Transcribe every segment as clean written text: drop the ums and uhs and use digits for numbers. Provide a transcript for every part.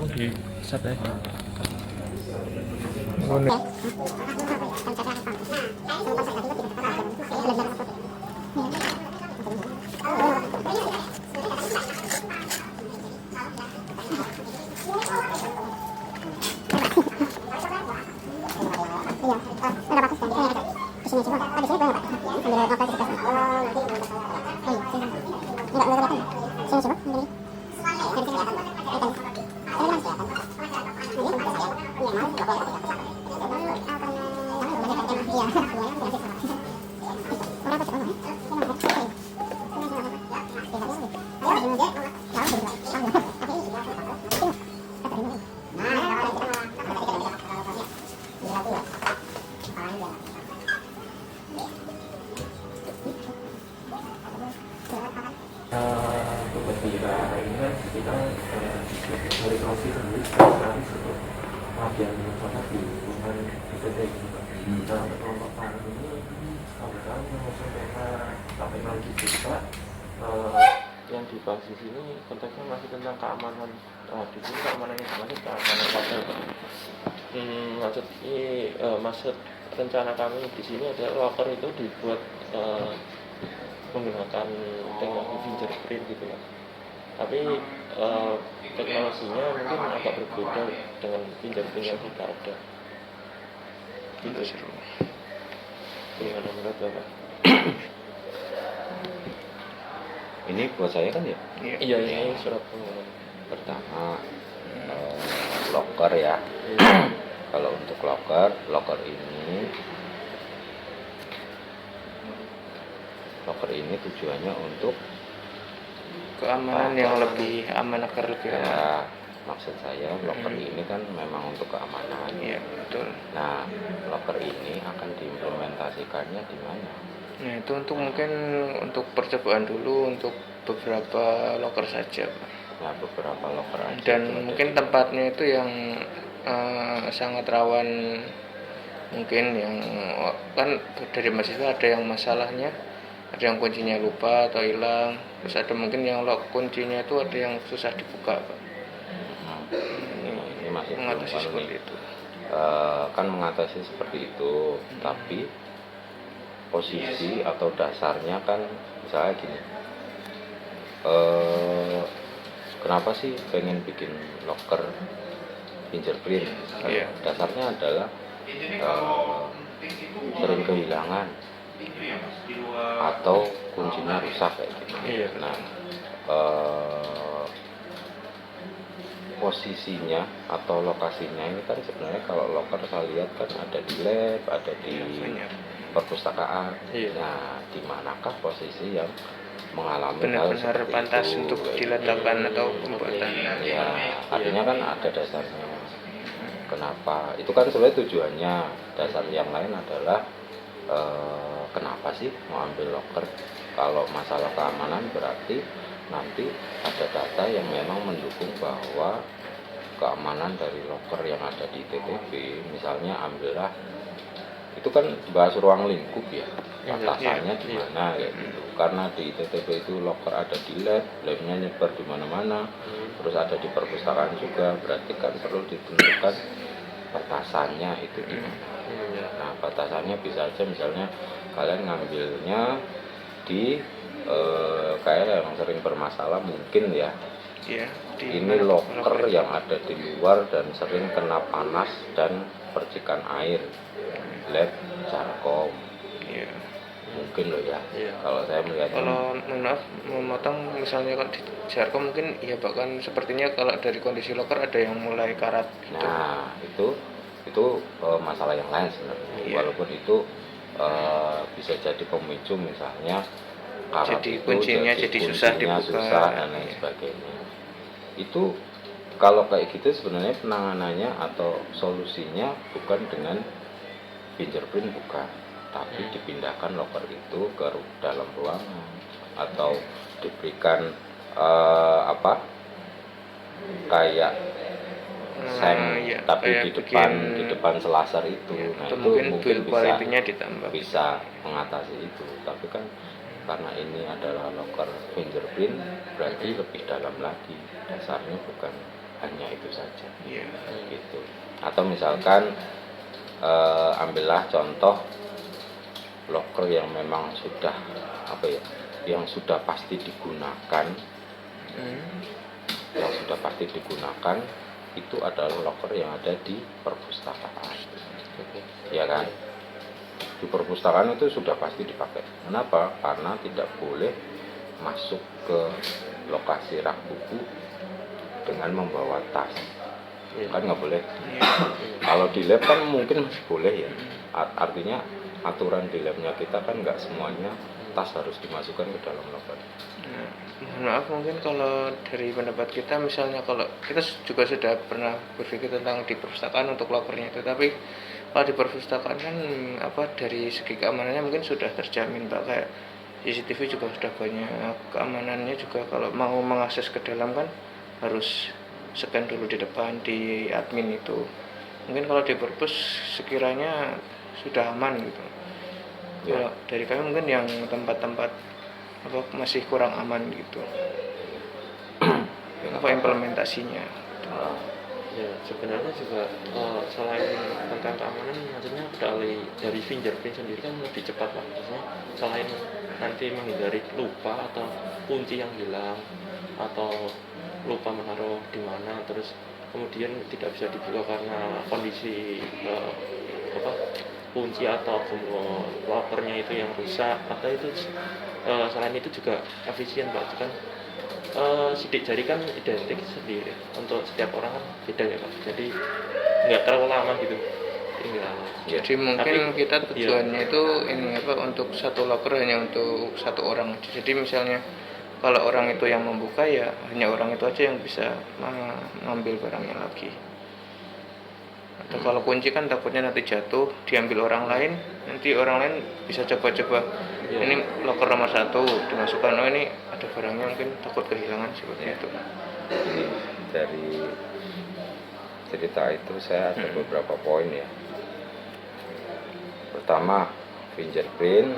di set aja. Ketika ini kan kita dari profil sendiri sekali untuk latihan masyarakat di lingkungan ITT nah untuk kelompok tangan ini kebetulan mengusung tema sampai lagi kita yang dibahas di sini konteksnya masih tentang keamanan di sini keamanan informasi keamanan hotel maksud rencana kami di sini adalah locker itu dibuat menggunakan teknologi fingerprint gitu ya. Tapi teknologinya mungkin agak berbeda dengan fingerprint yang sudah ada. Gitu seru. Gimana menurut Bapak? Ini buat saya kan ya? Iya ini surat pengumuman. Pertama locker ya. Kalau untuk locker ini tujuannya untuk keamanan yang lebih aman agar lebih aman. Ya, maksud saya locker ini kan memang untuk keamanan. Iya betul. Nah, locker ini akan diimplementasikannya di mana? Nah itu mungkin untuk percobaan dulu untuk beberapa locker saja. Nah, beberapa locker aja. Dan mungkin tempatnya itu yang sangat rawan, mungkin yang kan dari mahasiswa ada yang masalahnya, ada yang kuncinya lupa atau hilang, terus ada mungkin yang lock kuncinya itu ada yang susah dibuka, Pak. Ini masih mengatasi seperti itu. Kan mengatasi seperti itu, tapi posisi atau dasarnya kan misalnya gini. Kenapa sih pengen bikin locker fingerprint? Iya. Dasarnya adalah sering kehilangan atau kuncinya rusak kayak gitu. Iya. Nah, posisinya atau lokasinya ini kan sebenarnya kalau locker saya lihat kan ada di lab, ada di perpustakaan. Iya. Nah, di manakah posisi yang mengalami benar-benar pantas untuk diletakkan atau pembuatan? Ya, artinya kan ada dasarnya. Kenapa? Itu kan sebenarnya tujuannya. Dasar yang lain adalah kenapa sih mau ambil locker? Kalau masalah keamanan berarti nanti ada data yang memang mendukung bahwa keamanan dari locker yang ada di TTB, misalnya ambillah itu kan bahas ruang lingkup ya, batasannya di mana kayak gitu. Karena di TTB itu locker ada di labnya nyebar di mana-mana, terus ada di perpustakaan juga, berarti kan perlu ditentukan batasannya itu di mana. Nah, batasannya bisa aja misalnya kalian ngambilnya di kayak yang sering bermasalah mungkin ya. Iya, Ini locker yang ada di luar dan sering kena panas dan percikan air. Lab Jarkom. Iya. Mungkin loh ya. Iya. Kalau saya melihat kalau maaf memotong misalnya kalau di Jarkom mungkin ya bahkan sepertinya kalau dari kondisi locker ada yang mulai karat gitu. Nah, itu masalah yang lain sebenarnya. Iya. Walaupun itu bisa jadi pemicu misalnya karat jadi itu kuncinya jadi susah dibuka dan lain sebagainya. Itu kalau kayak gitu sebenarnya penanganannya atau solusinya bukan dengan fingerprint, bukan, tapi dipindahkan locker itu ke dalam ruangan atau diberikan kayak ya, tapi kayak di depan selasar itu. Nah, itu mungkin bisa mengatasi itu. Tapi kan karena ini adalah locker fingerprint, berarti lebih dalam lagi. Dasarnya bukan hanya itu saja. Iya. Gitu. Atau misalkan ambillah contoh loker yang memang sudah yang sudah pasti digunakan, yang sudah pasti digunakan itu adalah loker yang ada di perpustakaan. Ya kan? Di perpustakaan itu sudah pasti dipakai. Kenapa? Karena tidak boleh masuk ke lokasi rak buku dengan membawa tas. Kan nggak boleh. Kalau di lab kan mungkin masih boleh ya. Artinya aturan di labnya kita kan nggak semuanya tas harus dimasukkan ke dalam loker. Mohon maaf, mungkin kalau dari pendapat kita, misalnya kalau kita juga sudah pernah berpikir tentang di perpustakaan untuk lokernya itu, tapi kalau di perpustakaan kan dari segi keamanannya mungkin sudah terjamin Pak, kayak CCTV juga sudah banyak keamanannya juga. Kalau mau mengakses ke dalam kan harus scan dulu di depan di admin itu. Mungkin kalau di perpus sekiranya sudah aman gitu. Kalau dari kami mungkin yang tempat-tempat masih kurang aman gitu. Implementasinya. Ya sebenarnya juga selain tentang keamanan, maksudnya dari fingerprint sendiri kan lebih cepat Pak. Maksudnya selain nanti menghindari lupa atau kunci yang hilang atau lupa menaruh di mana, terus kemudian tidak bisa dibuka karena kondisi kunci atau lokernya itu yang rusak, atau itu selain itu juga efisien Pak. Kan sidik jari kan identik sendiri untuk setiap orang kan beda ya Pak, jadi nggak terlalu lama gitu tinggal. Jadi mungkin kita tujuannya itu untuk satu loker hanya untuk satu orang. Jadi misalnya kalau orang itu yang membuka, ya hanya orang itu aja yang bisa mengambil barangnya lagi. Atau kalau kunci kan takutnya nanti jatuh diambil orang lain, nanti orang lain bisa coba-coba ini loker nomor 1 dimasukkan, oh ini ada barangnya, mungkin takut kehilangan seperti itu. Ini dari cerita itu saya ada beberapa poin ya. Pertama, fingerprint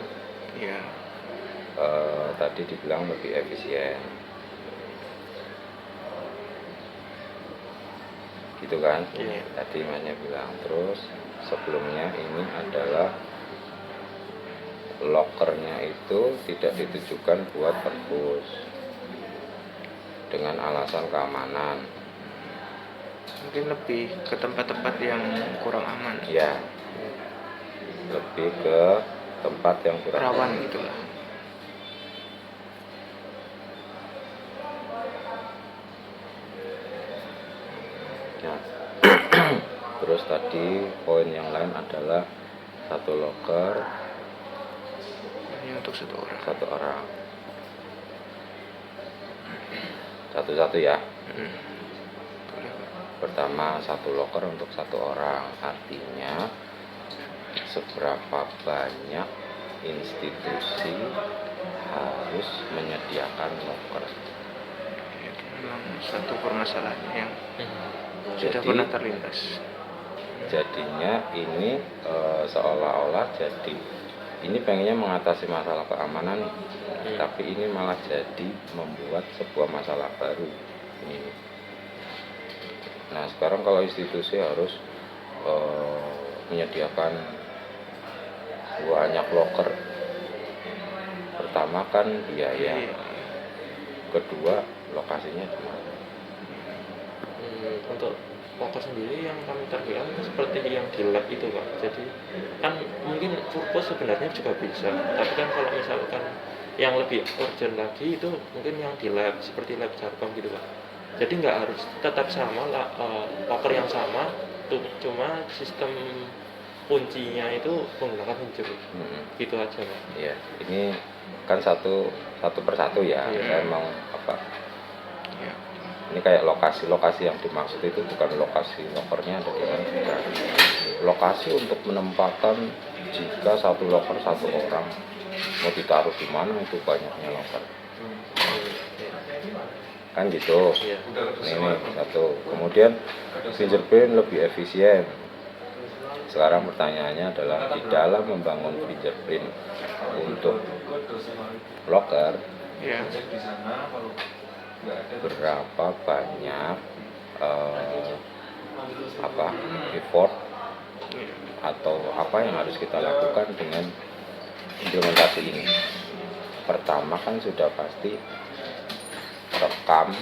tadi dibilang lebih efisien, gitu kan? Tadi Masnya bilang. Terus sebelumnya ini adalah lokernya itu tidak ditujukan buat perpus dengan alasan keamanan. Mungkin lebih ke tempat-tempat yang kurang aman. Ya, lebih ke tempat yang kurang rawan gitulah. Nah, terus tadi poin yang lain adalah satu loker hanya untuk satu orang. Satu-satu ya. Pertama, satu loker untuk satu orang, artinya seberapa banyak institusi harus menyediakan loker. Itu memang satu permasalahan yang sudah pernah terlintas. Jadinya ini seolah-olah jadi ini pengennya mengatasi masalah keamanan nih, tapi ini malah jadi membuat sebuah masalah baru ini. Nah sekarang kalau institusi harus menyediakan banyak loker, pertama kan biaya, kedua lokasinya di mana? Untuk loker sendiri yang kami targetkan seperti yang di lab itu Pak. Jadi kan mungkin purpose sebenarnya juga bisa, tapi kan kalau misalkan yang lebih urgent lagi itu mungkin yang di lab seperti lab Jarkom gitu Pak. Jadi nggak harus tetap sama loker yang sama, cuma sistem kuncinya itu menggunakan fingerprint. Gitu aja Pak. Iya, ini kan satu persatu ya. Saya mau ini kayak lokasi yang dimaksud itu bukan lokasi lokernya ada di mana, bukan. Lokasi untuk menempatkan jika satu loker satu orang mau ditaruh di mana itu banyaknya loker. Kan gitu. Ini satu. Kemudian fingerprint lebih efisien. Sekarang pertanyaannya adalah di dalam membangun fingerprint untuk loker, berapa banyak apa effort atau apa yang harus kita lakukan dengan implementasi ini. Pertama kan sudah pasti rekam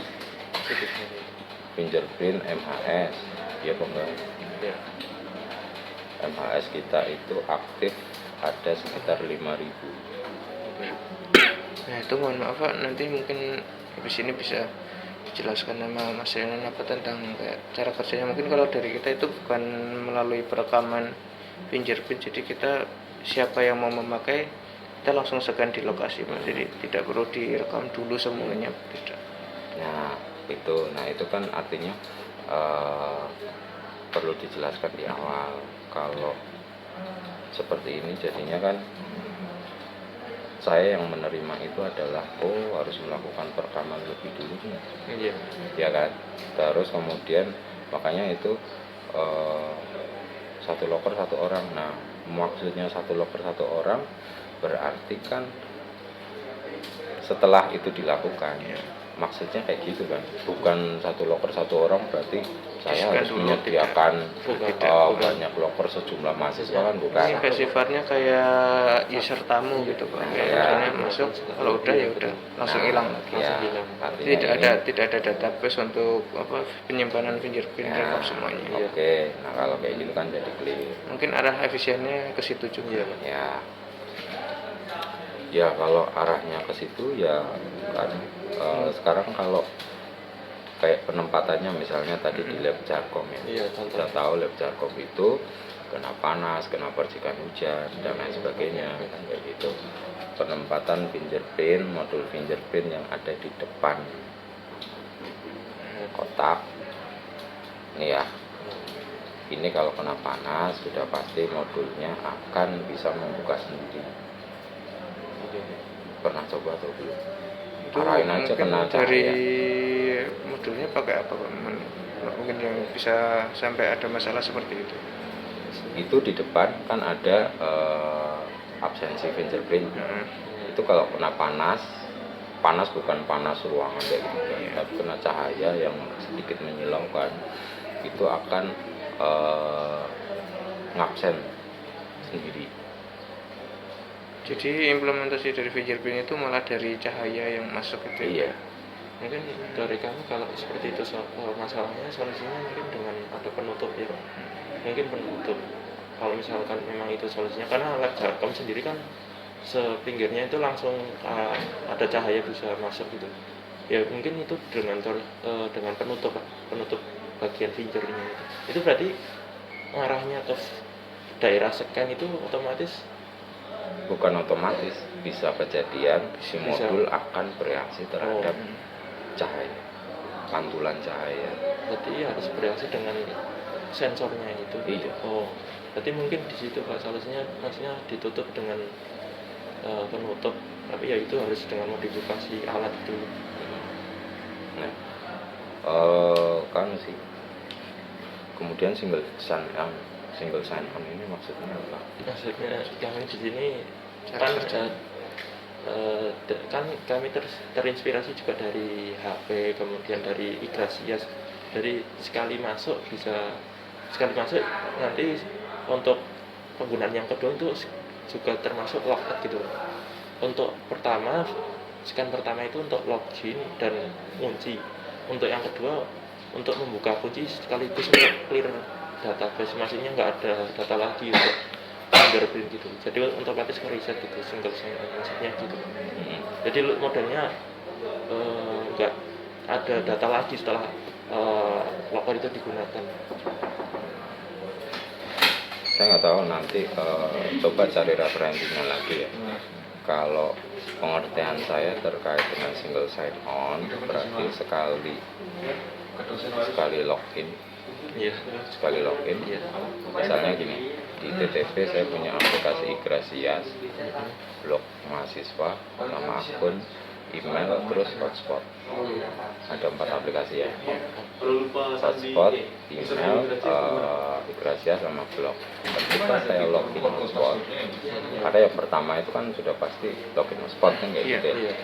fingerprint MHS, ya enggak? Ya. MHS kita itu aktif ada sekitar 5.000. Nah itu mohon maaf Pak, nanti mungkin habis ini bisa dijelaskan sama Mas Renan apa tentang kayak cara kerjanya. Mungkin kalau dari kita itu bukan melalui perekaman fingerprint, jadi kita siapa yang mau memakai kita langsung scan di lokasi Mas, jadi tidak perlu direkam dulu semuanya, tidak. Nah itu kan artinya perlu dijelaskan di awal. Kalau seperti ini jadinya kan saya yang menerima itu adalah harus melakukan perekaman lebih dulu nih. Iya. Ya kan. Terus kemudian makanya itu satu loker satu orang. Nah maksudnya satu loker satu orang berarti kan setelah itu dilakukan, maksudnya kayak gitu kan, bukan satu loker satu orang berarti saya harus menyediakan banyak loker sejumlah mahasiswa kan, bukan. Ini sifatnya kayak user tamu gitu Pak. Misalnya masuk, kalau udah ya udah langsung hilang lagi. Tidak ada database untuk apa penyimpanan fingerprint rekam semuanya. Oke. Nah kalau kayak gitu kan jadi clear. Mungkin arah efisiennya ke situ juga Pak. Ya kalau arahnya ke situ ya kan sekarang kalau kayak penempatannya misalnya tadi di lab Jarkom ya, kita tahu lab Jarkom itu kena panas, kena percikan hujan dan lain sebagainya kan kayak gitu. Penempatan fingerprint, modul fingerprint yang ada di depan kotak ini ya, ini kalau kena panas sudah pasti modulnya akan bisa membuka sendiri. Pernah coba atau belum? Arahin aja kena dari modulnya pakai apa Pak? Mungkin yang bisa sampai ada masalah seperti itu. Itu di depan kan ada absensi fingerprint. Itu kalau kena panas bukan panas ruangan kayak gitu kan, tapi kena cahaya yang sedikit menyilaukan, itu akan ngabsen sendiri. Jadi implementasi dari fingerprint itu malah dari cahaya yang masuk itu. Iya. Mungkin dari kami kalau seperti itu masalahnya solusinya mungkin dengan ada penutup ya Pak. Mungkin penutup. Kalau misalkan memang itu solusinya, karena lab Jarkom sendiri kan sepinggirnya itu langsung ada cahaya bisa masuk gitu. Ya mungkin itu dengan penutup Pak. Penutup bagian fingernya itu. Itu berarti arahnya ke daerah scan itu otomatis. Bukan otomatis, bisa kejadian si modul akan bereaksi terhadap cahaya, pantulan cahaya. Berarti harus bereaksi dengan sensornya itu. Iya. Berarti mungkin di situ Pak solusinya, maksudnya ditutup dengan penutup, tapi ya itu harus dengan modifikasi alat itu. Nah, kan sih. Kemudian single sign on ini maksudnya apa? Maksudnya yang di sini kan kan kami terinspirasi juga dari HP, kemudian dari Igrasias. Dari sekali masuk nanti untuk penggunaan yang kedua itu juga termasuk logout gitu. Untuk scan pertama itu untuk login dan kunci. Untuk yang kedua untuk membuka kunci sekaligus untuk clear database, maksudnya nggak ada data lagi untuk fingerprint gitu. Jadi otomatis nge-reset gitu, single sign on maksudnya gitu. Jadi modelnya nggak ada data lagi setelah locker itu digunakan. Saya nggak tahu, nanti coba cari referensinya lagi ya. Kalau pengertian saya terkait dengan single sign on berarti sekali login. Iya. Sekali login. Iya. Misalnya gini, di TTP saya punya aplikasi Igrasias, blog mahasiswa, nama akun, email, terus hotspot. Ada 4 aplikasi ya. Hotspot, email, Igrasias sama blog. Ketika saya login hotspot, ada yang pertama itu kan sudah pasti login hotspot kan kayak gitu ya.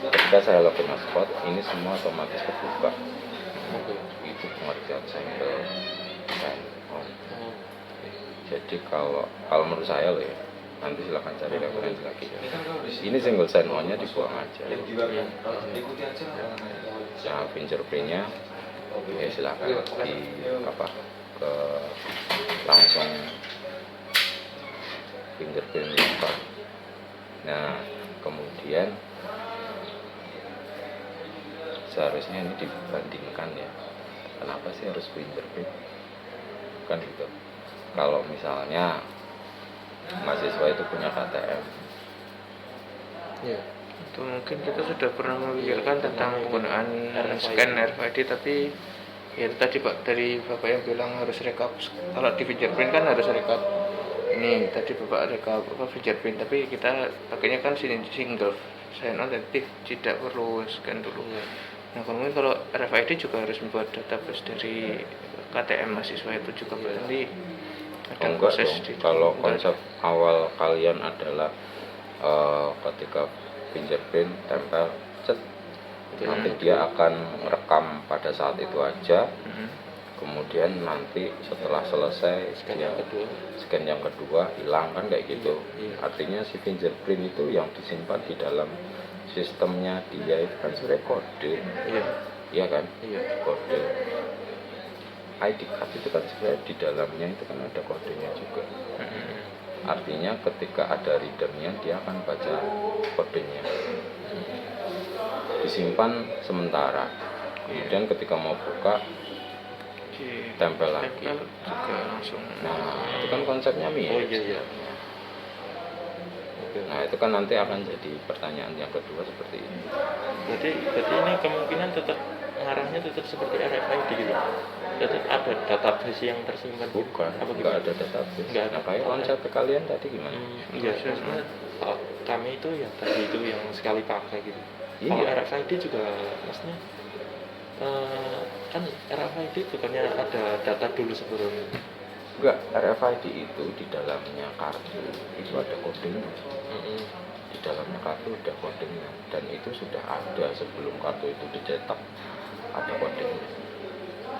Ketika saya login hotspot, ini semua otomatis terbuka. itu pengertian single sign-on. Oh, Jadi kalau menurut saya loh ya, nanti silahkan cari referensi lagi. Ini single sign-on-nya dibuang aja. Nah, fingerprint-nya ya silahkan di ke langsung fingerprint locker. Nah, kemudian seharusnya ini dibandingkan ya, kenapa sih harus fingerprint kan gitu. Kalau misalnya mahasiswa itu punya KTM, iya. Itu mungkin kita sudah pernah memikirkan tentang penggunaan scan RFID, tapi ya itu tadi Pak, dari Bapak yang bilang harus rekap. Kalau di fingerprint kan harus rekap. Ini tadi Bapak rekap fingerprint, tapi kita pakainya kan single sign on, jadi tidak perlu scan dulu. Nah, kemudian kalau RFID juga harus membuat database dari KTM mahasiswa itu juga berarti ada enggak proses dong. di Kalau konsep awal kalian adalah ketika fingerprint tempel cet, nanti dia akan rekam pada saat itu aja. Kemudian nanti setelah selesai Scan yang kedua. scan yang kedua hilang kan kayak gitu. Iya. Artinya si fingerprint itu yang disimpan di dalam sistemnya dia itu kan sebenarnya kode, Iya. iya kan? Iya. Kode ID card itu kan sebenarnya di dalamnya itu kan ada kodenya juga. Artinya ketika ada readernya dia akan baca kodenya, disimpan sementara. Kemudian ketika mau buka tempel lagi. tempel juga langsung. Nah, itu kan konsepnya Oh mirip. iya. Oke. Nah, itu kan nanti akan jadi pertanyaan yang kedua seperti ini. Berarti ini kemungkinan tetap ngarahnya tetap seperti RFID gitu. Tetap ada database yang tersimpan. Bukan, Apa nggak ada database. Nggak ada. Nah, kayak konsep kalian tadi gimana? Iya, maksudnya kami itu ya tadi itu yang sekali pakai gitu. Iya. Kalau RFID juga maksudnya kan RFID bukannya ada data dulu sebelum. Enggak, RFID itu di dalamnya kartu itu ada kodenya. Di dalamnya kartu ada kodenya, dan itu sudah ada sebelum kartu itu dicetak, ada kodenya.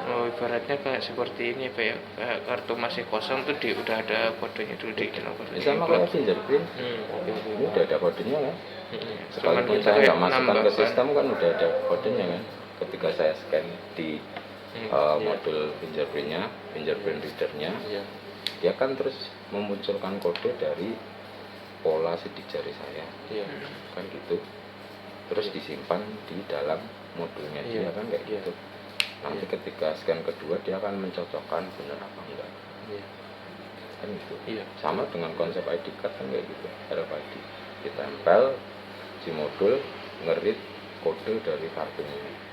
Oh, ibaratnya kayak seperti ini Pak ya, kayak kartu masih kosong tuh udah ada kodenya dulu di dalam kode. Sama kayak fingerprint, Oke. ini udah ada kodenya kan. Cuman Sekalipun kita saya kayak nggak masukkan ke menambahkan. sistem kan udah ada kodenya kan. Ketika saya scan di modul fingerprintnya, fingerprint readernya, Iya. dia kan terus memunculkan kode dari pola sidik jari saya, Iya. kan gitu. Terus disimpan di dalam modulnya dia Iya. kan kayak Iya. gitu. Nanti ketika scan kedua dia akan mencocokkan benar apa enggak, Iya. kan gitu. Iya. Sama dengan konsep ID card kan kayak gitu, RFID ditempel si modul ngerit kode dari kartunya.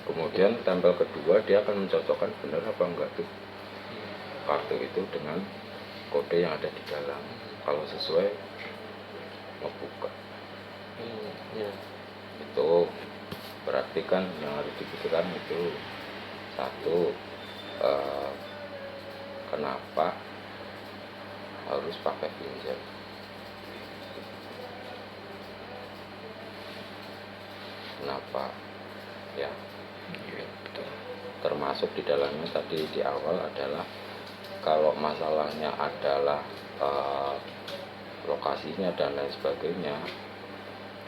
Kemudian tempel kedua dia akan mencocokkan benar apa enggak tuh kartu itu dengan kode yang ada di dalam. Kalau sesuai ngebuka. Iya. Itu berarti kan yang harus dipikirkan itu satu, kenapa harus pakai pinjam. Kenapa ya, Iya, betul. termasuk di dalamnya tadi di awal adalah kalau masalahnya adalah lokasinya dan lain sebagainya,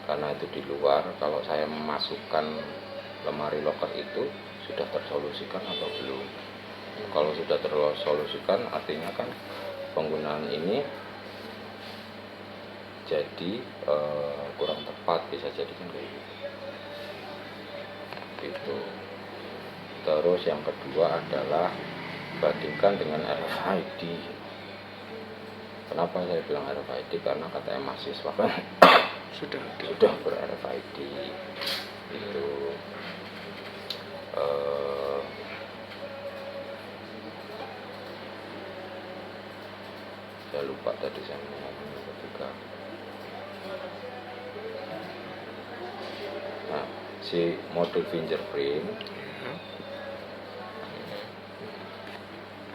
karena itu di luar, kalau saya memasukkan lemari locker itu sudah tersolusikan atau belum. Kalau sudah tersolusikan artinya kan penggunaan ini jadi kurang tepat, bisa jadi kan kayak gitu. Terus yang kedua adalah bandingkan dengan RFID. Kenapa saya bilang RFID? Karena katanya mahasiswa kan sudah ber-RFID itu. Saya lupa tadi saya mau ngomong ketika si modul fingerprint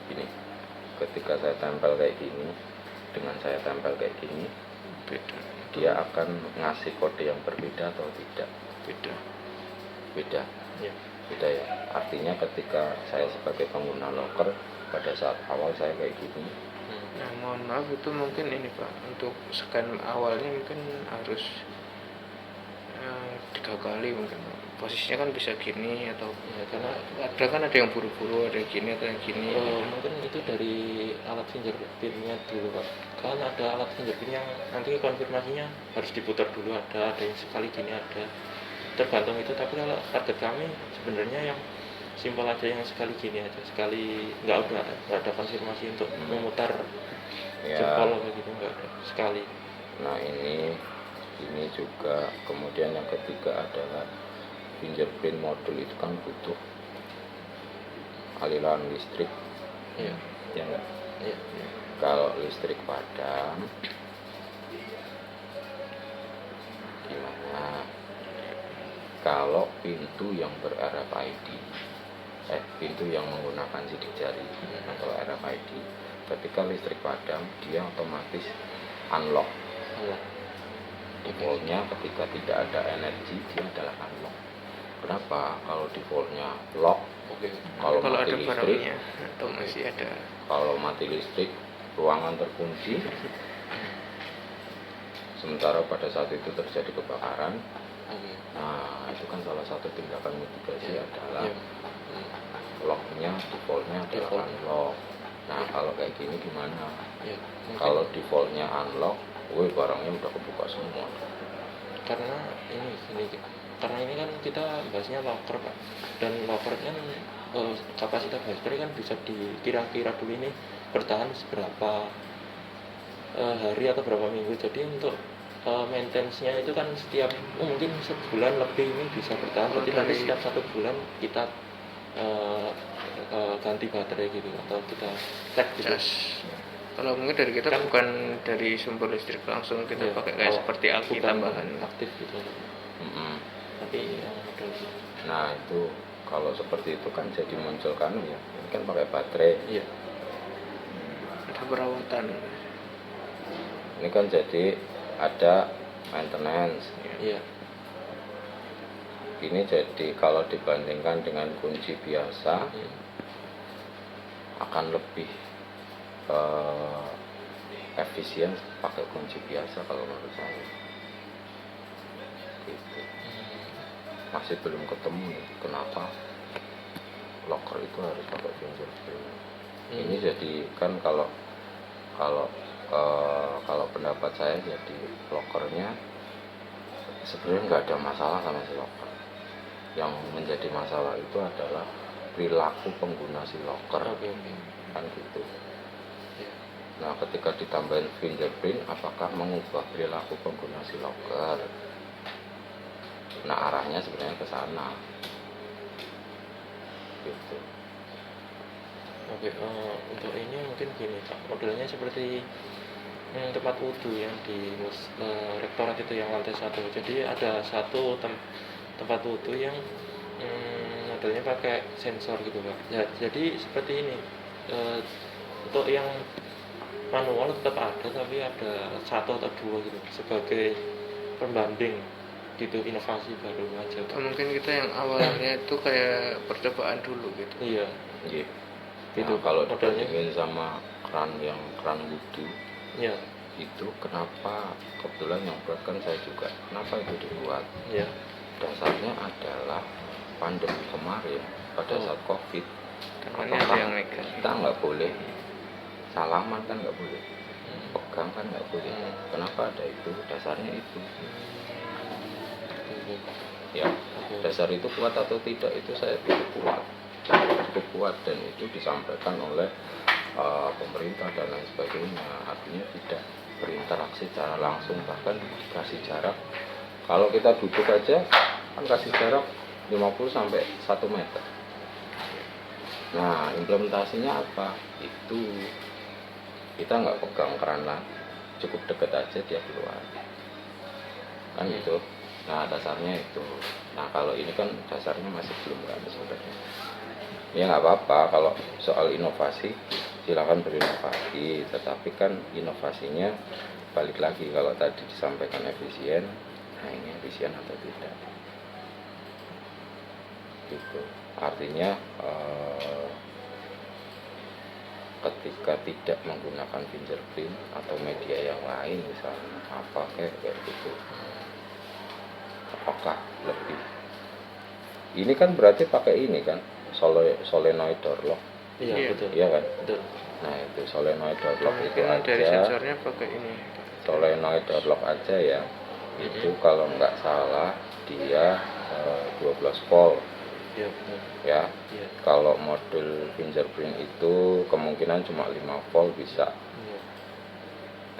ini, ketika saya tempel kayak gini dengan saya tempel kayak gini, Beda. dia akan ngasih kode yang berbeda atau tidak? Beda. Beda. Iya. beda ya. Artinya ketika saya sebagai pengguna locker pada saat awal saya kayak gini. Nah, mohon maaf itu mungkin ini Pak, untuk scan awalnya mungkin harus 3 kali mungkin. Posisinya kan bisa gini atau Ya, karena ada yang buru-buru, ada yang gini atau yang gini. mungkin itu dari alat fingerprintnya dulu Pak. Kan ada alat fingerprint yang nanti konfirmasinya harus diputar dulu, ada yang sekali gini ada. Tergantung itu, tapi kalau target kami sebenarnya yang simpel aja, yang sekali gini aja, sekali nggak ada konfirmasi untuk memutar Ya. jempol apa gitu, nggak ada, sekali. Nah ini juga kemudian yang ketiga adalah fingerprint modul itu kan butuh aliran listrik, Iya, ya enggak? iya. Kalau listrik padam gimana? Kalau pintu yang ber-RFID, pintu yang menggunakan sidik jari atau RFID, ketika listrik padam dia otomatis unlock. Iya. Defaultnya ketika tidak ada energi dia adalah unlock. Kenapa? Kalau defaultnya lock, Oke. kalau Kalau mati ada listrik, barangnya atau masih ada. kalau mati listrik ruangan terkunci. Sementara pada saat itu terjadi kebakaran, Oke. nah itu kan salah satu tindakan mitigasi adalah Iya. locknya defaultnya adalah Default. unlock. Nah kalau kayak gini gimana? Iya. Mungkin Kalau defaultnya unlock, barangnya udah kebuka semua. karena karena ini kan kita bahasnya locker Pak, dan locker kan kapasitas baterai kan bisa dikira-kira dulu ini bertahan seberapa hari atau berapa minggu. Jadi untuk maintenance-nya itu kan setiap mungkin sebulan lebih ini bisa bertahan. Jadi nanti setiap 1 bulan kita ganti baterai gitu, atau kita cek gitu. Cas. Kalau mungkin dari kita Kan- bukan dari sumber listrik langsung, kita Iya, pakai kayak kalau seperti aki bukan tambahan. aktif gitu. Mm-mm. Tapi yang model gitu. Nah itu kalau seperti itu kan jadi muncul kan ya, ini kan pakai baterai. Iya. Ada perawatan. Ini kan jadi ada maintenance. Iya. Ini jadi kalau dibandingkan dengan kunci biasa Iya. akan lebih efisien pakai kunci biasa kalau menurut saya. Gitu. Masih belum ketemu nih kenapa locker itu harus pakai fingerprint. Ini jadi kan kalau pendapat saya jadi lockernya sebenarnya nggak ada masalah sama si locker. Yang menjadi masalah itu adalah perilaku pengguna si locker. Oke. Kan gitu. Iya. Nah ketika ditambahin fingerprint apakah mengubah perilaku pengguna si locker? Nah arahnya sebenarnya ke sana gitu. Oke, untuk ini mungkin gini Pak, modelnya seperti tempat wudhu yang di rektorat itu yang lantai 1. Jadi ada satu tempat wudhu yang modelnya pakai sensor gitu Pak. Ya, jadi seperti ini. Untuk yang manual tetap ada, tapi ada 1 atau 2 gitu sebagai pembanding gitu, inovasi baru aja Pak. Mungkin kita yang awalnya itu kayak percobaan dulu gitu. Iya. Iya. Gitu, Nah, kalau modelnya. dibandingin sama keran wudhu Iya. itu kenapa kebetulan yang buat kan saya juga kenapa itu dibuat? Iya. Dasarnya adalah pandemi kemarin pada saat COVID. Karena ada yang megang. Kita nggak boleh salaman kan nggak boleh, pegang kan nggak boleh. Hmm. Kenapa ada itu? Dasarnya itu. Oke. Ya, dasar itu kuat atau tidak itu saya pikir kuat, cukup kuat, dan itu disampaikan oleh pemerintah dan lain sebagainya. Artinya tidak berinteraksi secara langsung, bahkan kasih jarak. Kalau kita duduk aja kan kasih jarak 50 sampai 1 meter. Nah implementasinya apa? Itu kita nggak pegang keran lah, cukup deket aja dia keluar kan gitu. Nah dasarnya itu. Nah kalau ini kan dasarnya masih belum kan sebenarnya. Ya nggak apa-apa kalau soal inovasi silakan berinovasi, tetapi kan inovasinya balik lagi kalau tadi disampaikan efisien. Nah ini efisien atau tidak? gitu. Artinya ketika tidak menggunakan fingerprint atau media yang lain misalnya apa kayak gitu, apakah lebih ini kan berarti pakai ini kan solenoid door lock, Iya, Iya. betul. iya kan? Betul. Nah itu solenoid door lock itu Mungkin dari aja, sensornya pakai ini. solenoid door lock aja ya, itu kalau nggak salah dia 12 volt Iya, betul. ya. Iya. Kalau modul fingerprint itu kemungkinan cuma 5 volt bisa. Iya.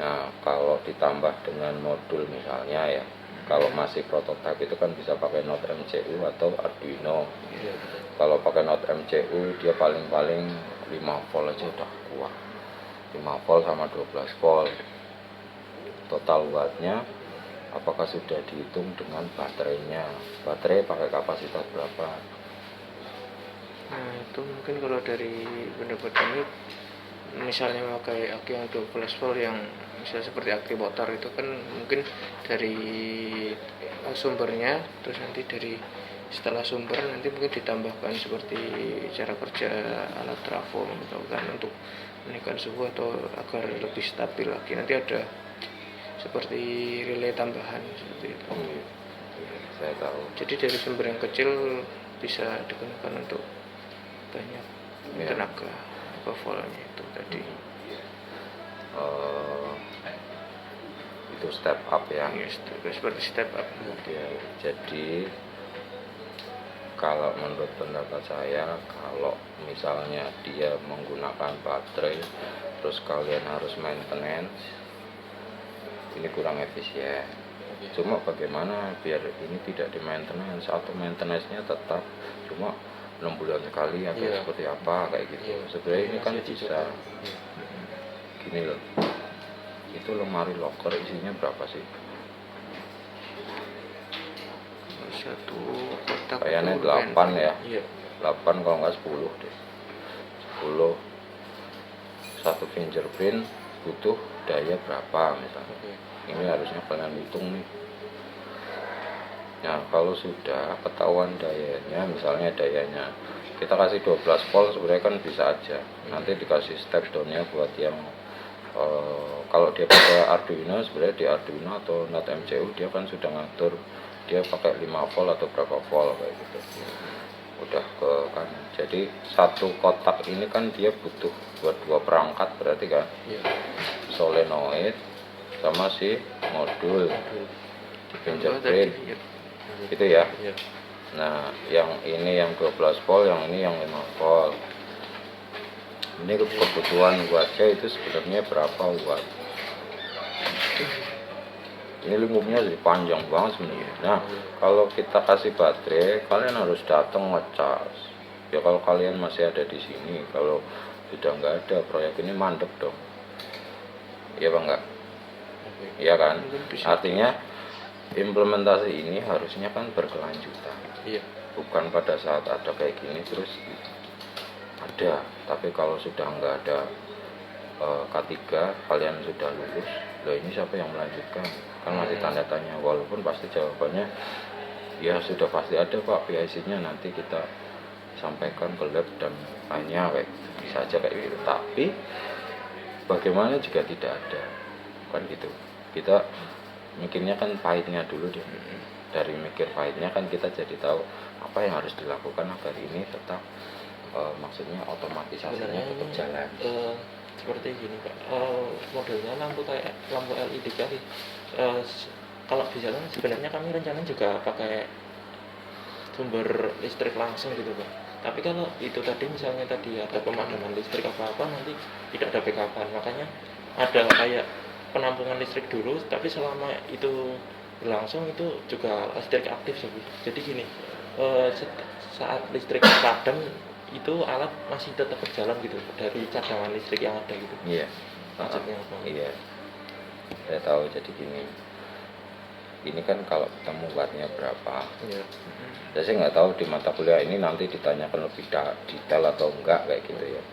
Nah, kalau ditambah dengan modul misalnya ya, kalau masih prototipe itu kan bisa pakai Node MCU atau Arduino. Iya, betul. Kalau pakai Node MCU dia paling-paling 5 volt aja udah kuat. 5 volt sama 12 volt. Total wattnya apakah sudah dihitung dengan baterainya? Baterai pakai kapasitas berapa? Nah itu mungkin kalau dari pendapat kami, misalnya pakai aki yang 12 volt yang misalnya seperti aki motor itu kan mungkin dari sumbernya, terus nanti dari setelah sumber nanti mungkin ditambahkan seperti cara kerja alat trafo gitu kan, untuk menaikkan suhu atau agar lebih stabil lagi. Nanti ada seperti relay tambahan seperti itu. Saya tahu. Jadi dari sumber yang kecil bisa digunakan untuk banyak Ya. tenaga apa voltnya itu tadi. Itu step up ya. Ya, seperti step up. Ya, jadi kalau menurut pendapat saya, kalau misalnya dia menggunakan baterai terus kalian harus maintenance, ini kurang efisien. Cuma bagaimana biar ini tidak di maintenance atau maintenance-nya tetap cuma 6 bulan sekali atau Iya. seperti apa kayak gitu. Iya. Sebenarnya ini kan Masih bisa dicoba. gini loh. Itu lemari locker isinya berapa sih? Satu kotak Kayaknya itu 8 ya. Iya. 8 kalau nggak 10 deh. 10 satu fingerprint butuh daya berapa misalnya. Oke. Ini harusnya kalian hitung nih. Nah kalau sudah ketahuan dayanya, misalnya dayanya kita kasih 12 volt sebenarnya kan bisa aja. Nanti dikasih step down-nya buat yang kalau dia pakai Arduino, sebenarnya di Arduino atau Node MCU dia kan sudah ngatur dia pakai 5 volt atau berapa volt kayak gitu. Udah ke kan. Jadi satu kotak ini kan dia butuh buat 2 perangkat berarti kan. Iya. Solenoid sama si modul fingerprint tadi. Ya. gitu ya. Iya. Nah yang ini yang 12 volt, yang ini yang 5 volt. Ini kebutuhan wattnya itu sebenarnya berapa watt. Ini lingkupnya jadi panjang banget sebenarnya. Nah kalau kita kasih baterai kalian harus datang ngecas. Ya kalau kalian masih ada di sini, kalau sudah nggak ada proyek ini mandek dong. Iya bang nggak? Oke. Iya kan? Mungkin bisa. Artinya implementasi ini harusnya kan berkelanjutan. Iya. Bukan pada saat ada kayak gini terus ada. Tapi kalau sudah nggak ada K3, kalian sudah lulus, loh ini siapa yang melanjutkan? Kan masih tanda tanya. Walaupun pasti jawabannya ya sudah pasti ada pak PIC-nya, nanti kita sampaikan ke lab dan hanya kayak gitu. Bisa aja kayak gitu. Tapi bagaimana jika tidak ada? Kan gitu. Kita mikirnya kan pahitnya dulu deh. Dari mikir pahitnya kan kita jadi tahu apa yang harus dilakukan agar ini tetap maksudnya otomatisasinya Sebenarnya tetap ini, jalan. seperti gini pak, modelnya lampu kayak lampu LED kali. Kalau di jalan sebenarnya kami rencana juga pakai sumber listrik langsung gitu pak. Tapi kalau itu tadi misalnya tadi ada pemadaman listrik apa-apa nanti tidak ada backupan, makanya ada kayak penampungan listrik dulu, tapi selama itu berlangsung itu juga listrik aktif sih. Jadi gini, saat listrik padam itu alat masih tetap berjalan gitu dari cadangan listrik yang ada gitu. Iya. Maksudnya apa? Iya. Saya tahu jadi gini. Ini kan kalau ketemu wattnya berapa. Iya. Saya nggak tahu di mata kuliah ini nanti ditanyakan lebih detail atau enggak kayak gitu ya.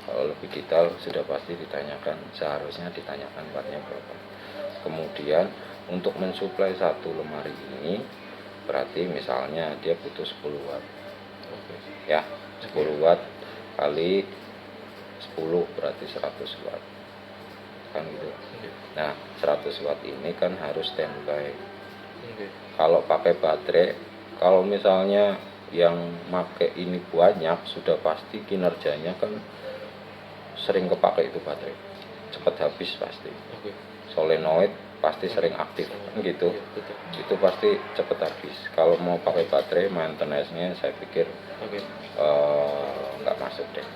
Kalau lebih detail sudah pasti ditanyakan, seharusnya ditanyakan wattnya berapa. Kemudian untuk mensuplai satu lemari ini berarti misalnya dia butuh 10 watt. ya, 10 watt kali 10 berarti 100 watt kan gitu. Nah 100 watt ini kan harus standby. Kalau pakai baterai, kalau misalnya yang pakai ini banyak, sudah pasti kinerjanya kan sering kepake itu baterai, cepat habis pasti. Solenoid pasti sering aktif kan gitu, itu pasti cepat habis. Kalau mau pakai baterai, maintenance-nya saya pikir nggak masuk deh.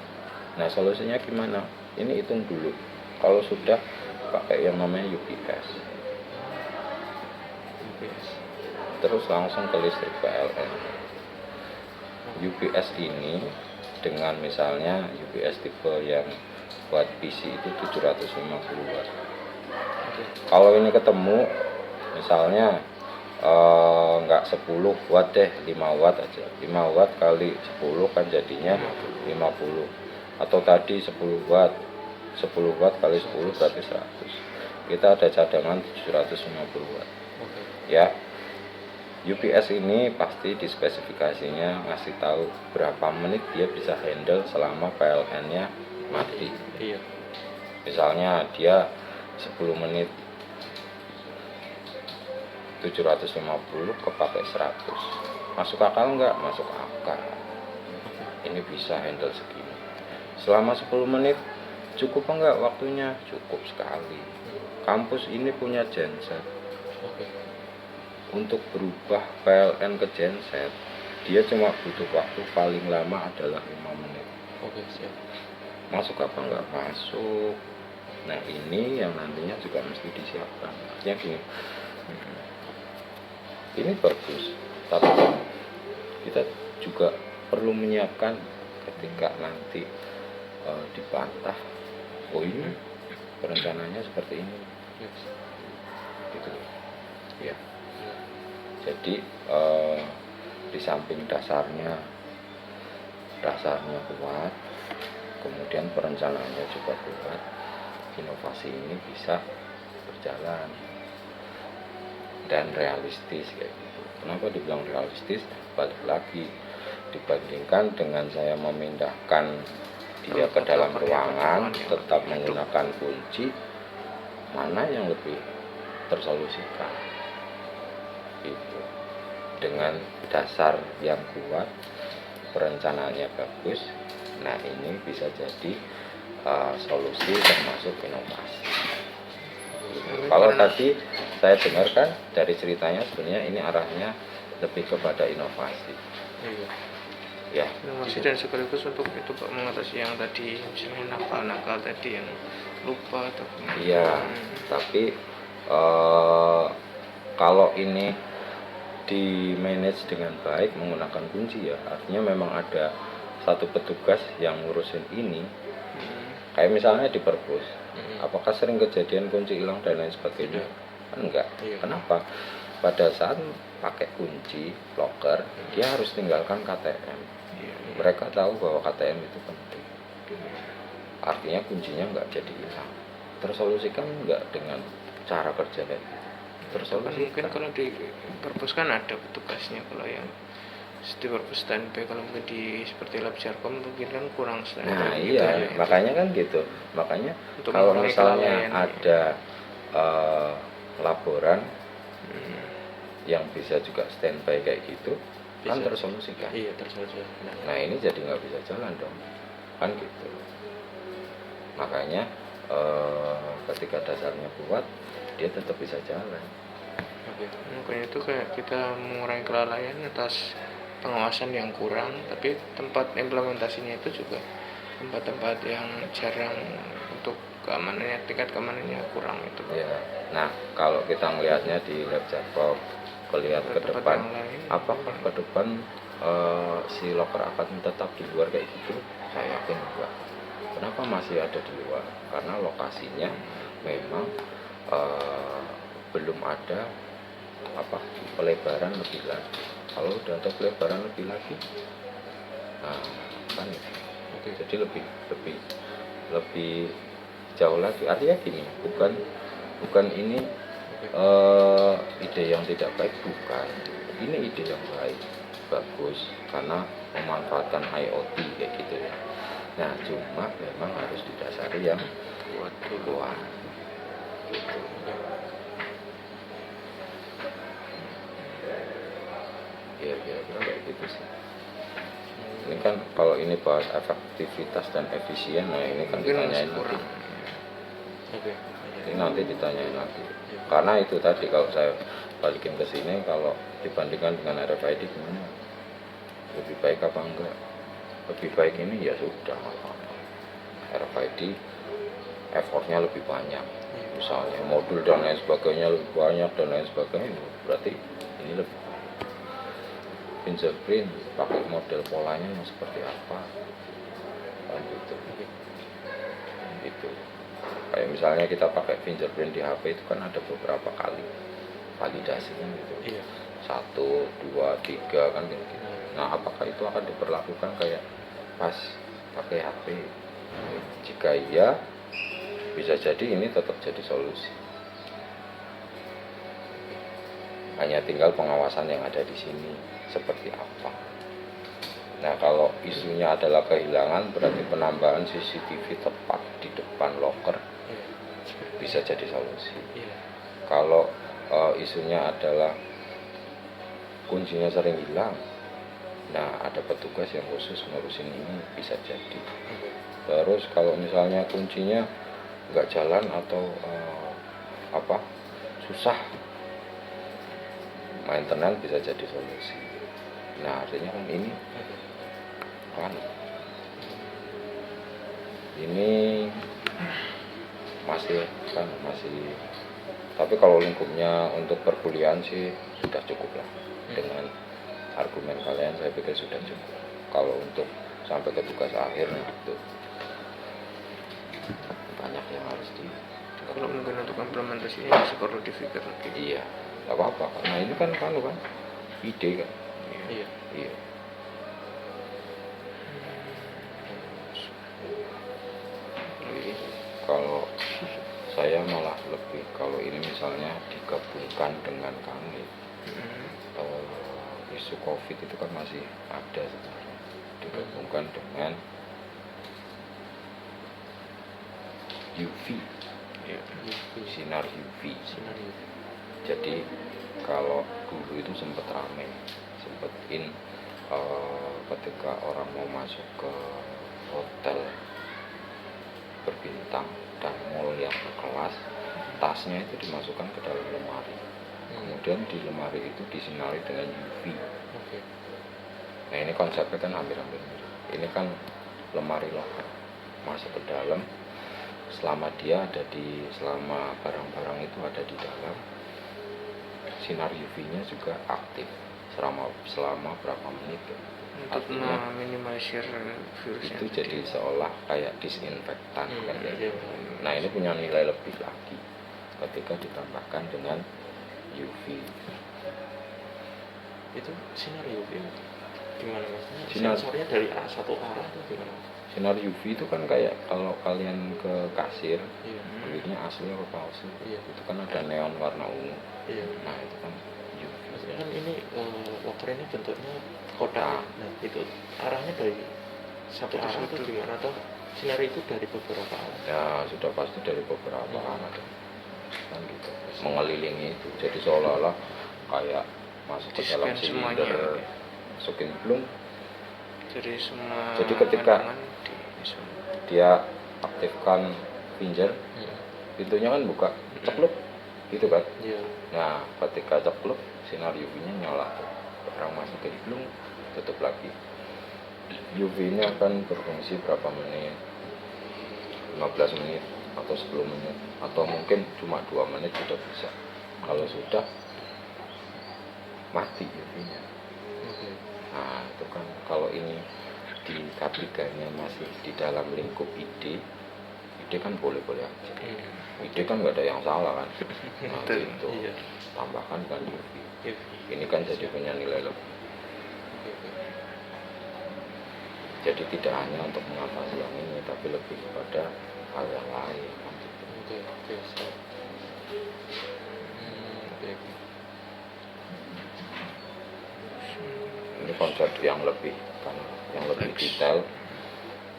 Nah solusinya gimana? Ini hitung dulu. Kalau sudah pakai yang namanya UPS, terus langsung ke listrik PLN. UPS ini dengan misalnya UPS tipe yang buat PC itu 750 watt. Kalau ini ketemu misalnya nggak 10 watt deh, 5 watt aja. 5 watt kali 10 kan jadinya 50. Atau tadi 10 watt. 10 watt kali 10 berarti 100. Kita ada cadangan 750 watt. Ya. UPS ini pasti di spesifikasinya ngasih tahu berapa menit dia bisa handle selama PLN-nya mati. Iya. Misalnya dia 10 menit 750 kepake 100. Masuk akal enggak? Masuk akal. Ini bisa handle segini. Selama 10 menit cukup enggak waktunya? Cukup sekali. Kampus ini punya genset. Untuk berubah PLN ke genset, dia cuma butuh waktu paling lama adalah 5 menit. Siap. Masuk apa enggak? Masuk. Nah ini yang nantinya juga mesti disiapkan. Artinya gini, ini bagus, tapi kita juga perlu menyiapkan ketika nanti dibantah, oh ini perencanaannya seperti ini, gitu ya. Jadi di samping dasarnya kuat, kemudian perencanaannya juga kuat, inovasi ini bisa berjalan dan realistis kayak gitu. Kenapa dibilang realistis? Balik lagi, dibandingkan dengan saya memindahkan dia ke dalam ruangan tetap menggunakan kunci, mana yang lebih tersolusikan? Itu dengan dasar yang kuat, perencanaannya bagus. Nah ini bisa jadi solusi termasuk inovasi. Kalau tadi saya dengarkan dari ceritanya sebenarnya ini arahnya lebih kepada inovasi. Ya. Inovasi dan sekaligus untuk itu Pak, mengatasi yang tadi misalnya nakal-nakal tadi yang lupa atau iya, tapi kalau ini di manage dengan baik menggunakan kunci ya, artinya memang ada satu petugas yang ngurusin ini. Kayak misalnya di perpus, apakah sering kejadian kunci hilang dan lain sebagainya? Kan enggak. Kenapa? Pada saat pakai kunci locker, dia harus tinggalkan KTM. Mereka tahu bahwa KTM itu penting. Artinya kuncinya enggak jadi hilang. Tersolusikan enggak dengan cara kerja kayak gitu? Mungkin kalau di perpus kan ada petugasnya, kalau yang di perpus standby, kalau mungkin di seperti lab jarkom mungkin kan kurang standby. Nah gitu iya, makanya kan gitu. Makanya untuk kalau misalnya ada laporan yang bisa juga standby kayak gitu, kan tersolusikan. Iya, tersolusikan. Nah ini jadi nggak bisa jalan dong, kan gitu. Makanya ketika dasarnya kuat, dia tetap bisa jalan. Makanya itu kayak kita mengurangi kelalaian atas pengawasan yang kurang, tapi tempat implementasinya itu juga tempat-tempat yang jarang untuk keamanannya, tingkat keamanannya kurang itu. Ya. Nah kalau kita melihatnya di lab Jarkom, kelihatan ke depan, apakah ke depan si locker akan tetap di luar kayak gitu? Saya yakin enggak. Kenapa masih ada di luar? Karena lokasinya memang belum ada pelebaran lebih lagi. Kalau udah ada pelebaran lebih lagi, nah kan jadi lebih jauh lagi. Artinya gini, bukan ini ide yang tidak baik, bukan. Ini ide yang baik, bagus, karena memanfaatkan IoT kayak gitu ya. Nah cuma memang harus didasari yang kuat gitu. Ya kira-kira kayak gitu sih. Ini kan kalau ini bahas efektivitas dan efisien, nah ini kan Mungkin ditanyain masih nanti. kurang. Oke. Ini nanti ditanyain lagi. Karena itu tadi kalau saya balikin ke sini, kalau dibandingkan dengan RFID gimana? Lebih baik apa enggak? Lebih baik ini ya sudah nggak apa-apa. RFID effortnya lebih banyak, misalnya modul dan lain sebagainya lebih banyak dan lain sebagainya, berarti ini lebih fingerprint pakai model polanya yang seperti apa kan gitu. Kayak misalnya kita pakai fingerprint di HP itu kan ada beberapa kali validasinya gitu. Iya. 1, 2, 3 kan kayak gitu. Nah apakah itu akan diperlakukan kayak pas pakai HP? Jika iya, bisa jadi ini tetap jadi solusi. Hanya tinggal pengawasan yang ada di sini seperti apa. Nah kalau isunya adalah kehilangan, berarti penambahan CCTV tepat di depan locker bisa jadi solusi. Kalau isunya adalah kuncinya sering hilang, nah ada petugas yang khusus ngurusin ini, bisa jadi. Terus kalau misalnya kuncinya nggak jalan atau susah, maintenance bisa jadi solusi. Nah artinya kan ini masih tapi kalau lingkupnya untuk perkuliahan sih sudah cukup lah. Dengan argumen kalian saya pikir sudah cukup. Kalau untuk sampai ke tugas akhir itu banyak yang harus Kalau mungkin untuk implementasinya masih perlu dipikir lagi. Iya, nggak apa-apa. Nah ini kan ide kan. Iya. Kalau saya malah lebih, kalau ini misalnya digabungkan dengan kami, isu COVID itu kan masih ada sebenarnya, digabungkan dengan UV, sinar UV. Jadi kalau dulu itu sempat ramai, ketika orang mau masuk ke hotel berbintang dan mall yang berkelas, tasnya itu dimasukkan ke dalam lemari. Kemudian di lemari itu disinari dengan UV. Nah ini konsepnya kan hampir-hampir mirip. Ini kan lemari locker, masuk ke dalam, selama barang-barang itu ada di dalam, sinar UV-nya juga aktif selama berapa menit. Untuk meminimalisir virusnya itu jadi seolah kayak disinfektan Nah ini punya nilai lebih lagi ketika ditambahkan dengan UV. Itu sinar UV gimana maksudnya? Sensornya dari satu arah atau gimana? Sinar UV itu kan kayak kalau kalian ke kasir, duitnya asli atau palsu, itu kan ada neon warna ungu. Nah itu kan UV. Maksudnya kan ini locker ini bentuknya kotak. Nah itu arahnya dari satu arah atau gimana, atau sinar itu dari beberapa arah? Ya sudah pasti dari beberapa arah kan gitu, mengelilingi itu. Jadi seolah-olah kayak masuk ke dalam silinder, masukin plung. Jadi ketika dia aktifkan finger, pintunya kan buka, cekluk gitu kan. Nah ketika cekluk, sinar UV-nya nyala, orang masukin plung, tutup lagi. UV-nya akan berfungsi berapa menit, 15 menit atau 10 menit, atau mungkin cuma 2 menit sudah bisa. Kalau sudah mati UV-nya. Nah itu kan kalau ini di K3-nya masih di dalam lingkup ide kan boleh-boleh aja. Ide kan nggak ada yang salah kan. Nah itu tambahkan kan UV. Ini kan jadi punya nilai lebih. Jadi tidak hanya untuk mengatasi yang ini, tapi lebih kepada hal yang lain. Ini konsep yang lebih Kompleks. detail,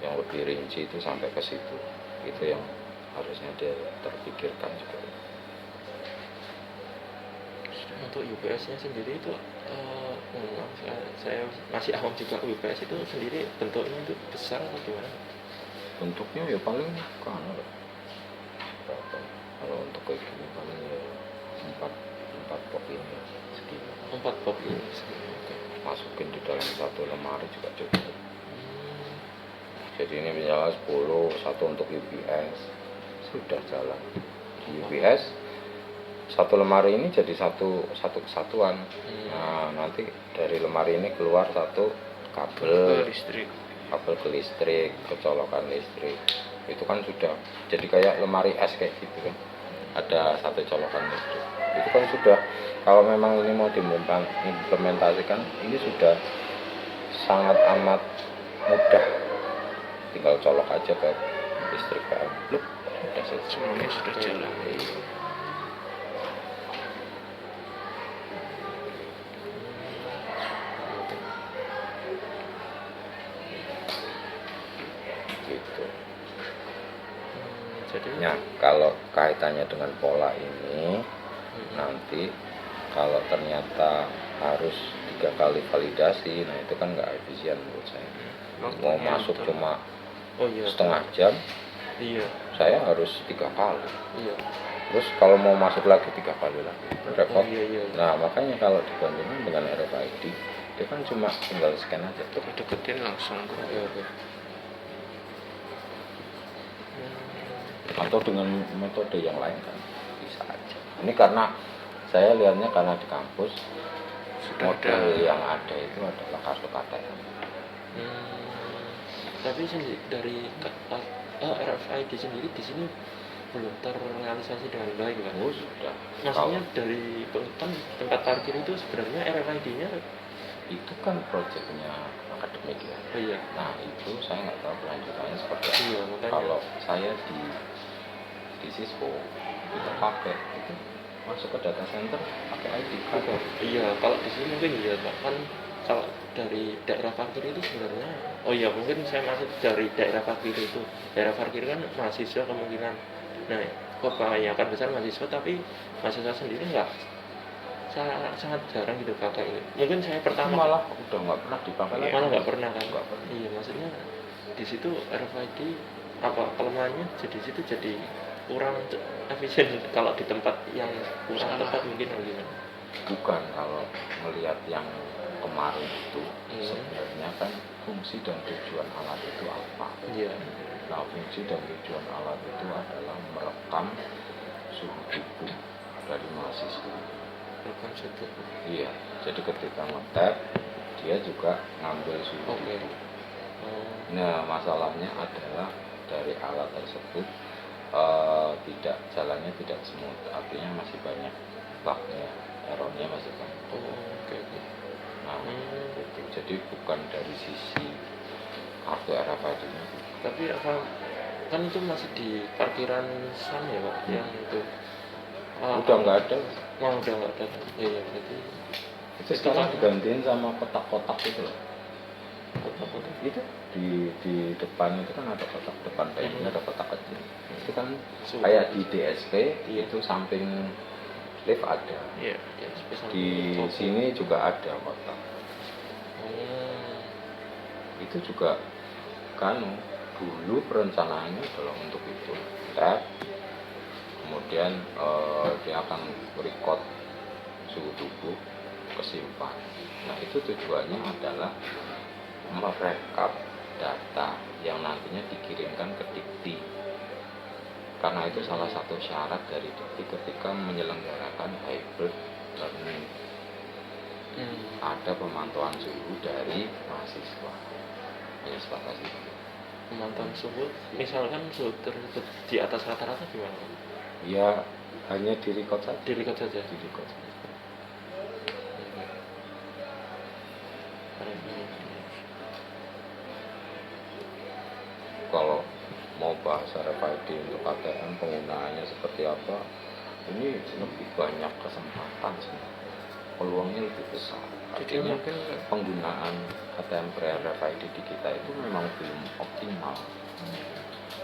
yang lebih rinci itu sampai ke situ. Itu yang harusnya dia terpikirkan juga. Untuk UPS-nya sendiri itu saya masih awam juga. UPS itu sendiri bentuknya itu besar atau gimana? Bentuknya ya paling kan berapa? Kalau untuk kayak gini paling ya empat box ini segini. 4 box ini. Oke. Masukin di dalam satu lemari juga cukup. Jadi ini misalnya 10, satu untuk UPS sudah jalan. Di UPS satu lemari ini jadi satu kesatuan. Nah, nanti dari lemari ini keluar satu kabel listrik. kabel ke listrik, kecolokan listrik. Itu kan sudah jadi kayak lemari es kayak gitu kan. Ada satu colokan listrik. Itu kan sudah, kalau memang ini mau diimplementasikan, ini sudah sangat amat mudah. Tinggal colok aja ke listrik PL. Loh, udah selesai. Semuanya sudah jalan. Iya. Gitu. Jadi Nah, kalau kaitannya dengan pola ini, nanti kalau ternyata harus 3 kali validasi, nah itu kan nggak efisien menurut saya. Mau Waktunya masuk betul. cuma oh iya. setengah jam, Iya. saya harus 3 kali. Iya. Terus kalau mau masuk lagi 3 kali lagi, repot. Oh, iya. Nah, makanya kalau dibandingkan dengan RFID, dia kan cuma tinggal scan aja tuh. Deketin langsung. Oke. Atau dengan metode yang lain kan bisa aja. Ini karena saya lihatnya karena di kampus Sudah model ada. yang ada itu adalah kartu KTM. Tapi dari RFID sendiri di sini belum terrealisasi dengan baik kan? Oh sudah. Maksudnya dari kan tempat parkir itu sebenarnya RFID-nya. Itu kan proyeknya akademik ya. Oh iya. Nah itu saya nggak tahu kelanjutannya seperti apa. Iya, makanya. Kalau saya di Sispo itu pakai itu masuk ke data center pakai ID card. Iya, kalau di sini mungkin iya Pak. Kan kalau dari daerah parkir itu sebenarnya, oh iya mungkin saya masuk dari daerah parkir itu. Daerah parkir kan mahasiswa kemungkinan. Nah, kebanyakan besar mahasiswa, tapi mahasiswa sendiri sangat jarang gitu pakai ini. Mungkin saya pertama Malah udah nggak pernah dipakai lagi. malah nggak pernah kan? Nggak pernah. Iya, maksudnya di situ RFID apa kelemahannya jadi situ jadi kurang efisien kalau di tempat yang kurang tepat mungkin atau gimana? Bukan, kalau melihat yang kemarin itu Iya. sebenarnya kan fungsi dan tujuan alat itu apa? Iya. Nah, fungsi dan tujuan alat itu adalah merekam suhu tubuh dari mahasiswa. Rekam situ. Iya, jadi ketika nge-tap dia juga ngambil suhu Oke. tubuh. Oh, Nah, masalahnya adalah dari alat tersebut jalannya tidak smooth, artinya masih banyak bugnya, errornya masih banyak. oke. Nah, gitu. Jadi bukan dari sisi kartu RFID-nya. Tapi apa kan itu masih di parkiran sana ya Pak? Yang itu. Udah nggak ada. Udah nggak ada. Iya, berarti Itu sekarang digantiin sama kotak-kotak itu loh. kotak-kotak. Itu di depan itu kan ada kotak depan ini ada kotak kecil. Itu kan kayak di DSP itu samping lift ada. Iya. Ya, spesial Di kotak. sini juga ada kotak. Itu juga kan dulu perencanaannya adalah untuk itu. Tap, kemudian dia akan record suhu tubuh kesimpan. Nah itu tujuannya adalah merekap data yang nantinya dikirimkan ke Dikti, karena itu salah satu syarat dari Dikti ketika menyelenggarakan hybrid learning. Ada pemantauan suhu dari mahasiswa. Hanya sebatas itu. Pemantauan suhu, misalkan suhu tersebut di atas rata-rata gimana? Ya hanya di record saja. Di record saja. Di record saja. Kalau mau bahas RFID untuk ATM penggunaannya seperti apa, ini lebih banyak kesempatan sebenarnya, peluangnya lebih besar. Jadi Artinya mungkin penggunaan ATM RFID di kita itu memang belum optimal.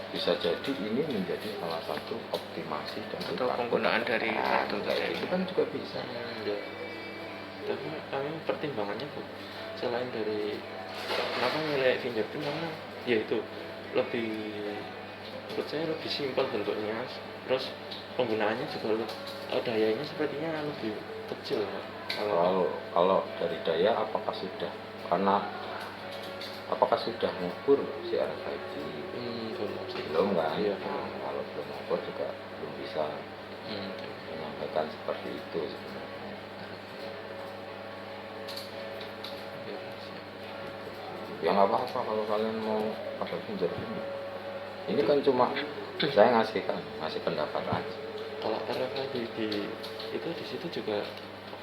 Bisa jadi ini menjadi salah satu optimasi dari atau penggunaan dari kartu kayak tadi. itu kan juga bisa. Ya. Tapi kami pertimbangannya Bu, selain dari kenapa milih fingerprint karena ya itu lebih, menurut saya lebih simpel bentuknya, terus penggunaannya juga dayanya sepertinya lebih kecil ya. Kalau dari daya apakah sudah mengukur si RFID? Belum sih. Belum kan? Iya, Nah, belum. kalau belum mengukur juga belum bisa menyampaikan seperti itu sebenarnya. Iya, siap. Ya nggak apa-apa kalau kalian mau pakai fingerprint. Ini kan cuma saya ngasih pendapat aja. Kalau RFID itu di situ juga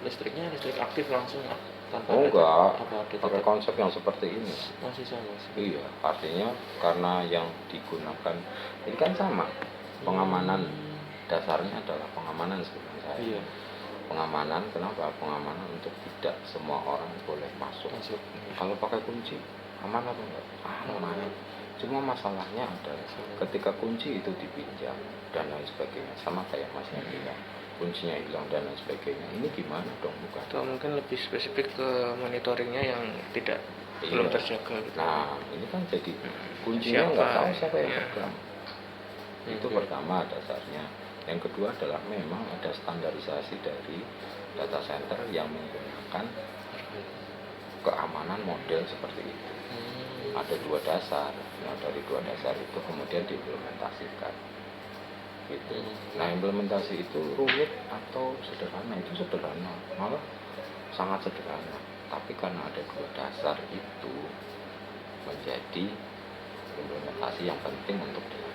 listrik aktif langsung tanpa Oh enggak, ada pakai titik. konsep yang seperti ini. Masih sama sih. Iya, artinya karena yang digunakan ini kan sama. Pengamanan dasarnya adalah pengamanan sebenarnya. Iya, Pengamanan, kenapa? Pengamanan untuk tidak semua orang boleh masuk. masuk. Kalau pakai kunci, aman apa enggak? Aman. Cuma masalahnya adalah ketika kunci itu dipinjam dan lain sebagainya, sama kayak Mas yang bilang, kuncinya hilang dan lain sebagainya. Ini gimana dong, bukan? Atau mungkin lebih spesifik ke monitoringnya yang tidak belum Iya. terjaga gitu. Nah, ini kan jadi kuncinya Siapa? nggak tahu siapa yang Iya. pegang. Itu pertama dasarnya. Yang kedua adalah memang ada standarisasi dari data center yang menggunakan keamanan model seperti itu. Ada 2 dasar. Nah, dari 2 dasar itu kemudian diimplementasikan. Gitu. Nah, implementasi itu rumit atau sederhana? Itu sederhana, malah sangat sederhana. Tapi karena ada 2 dasar itu menjadi implementasi yang penting untuk dilakukan.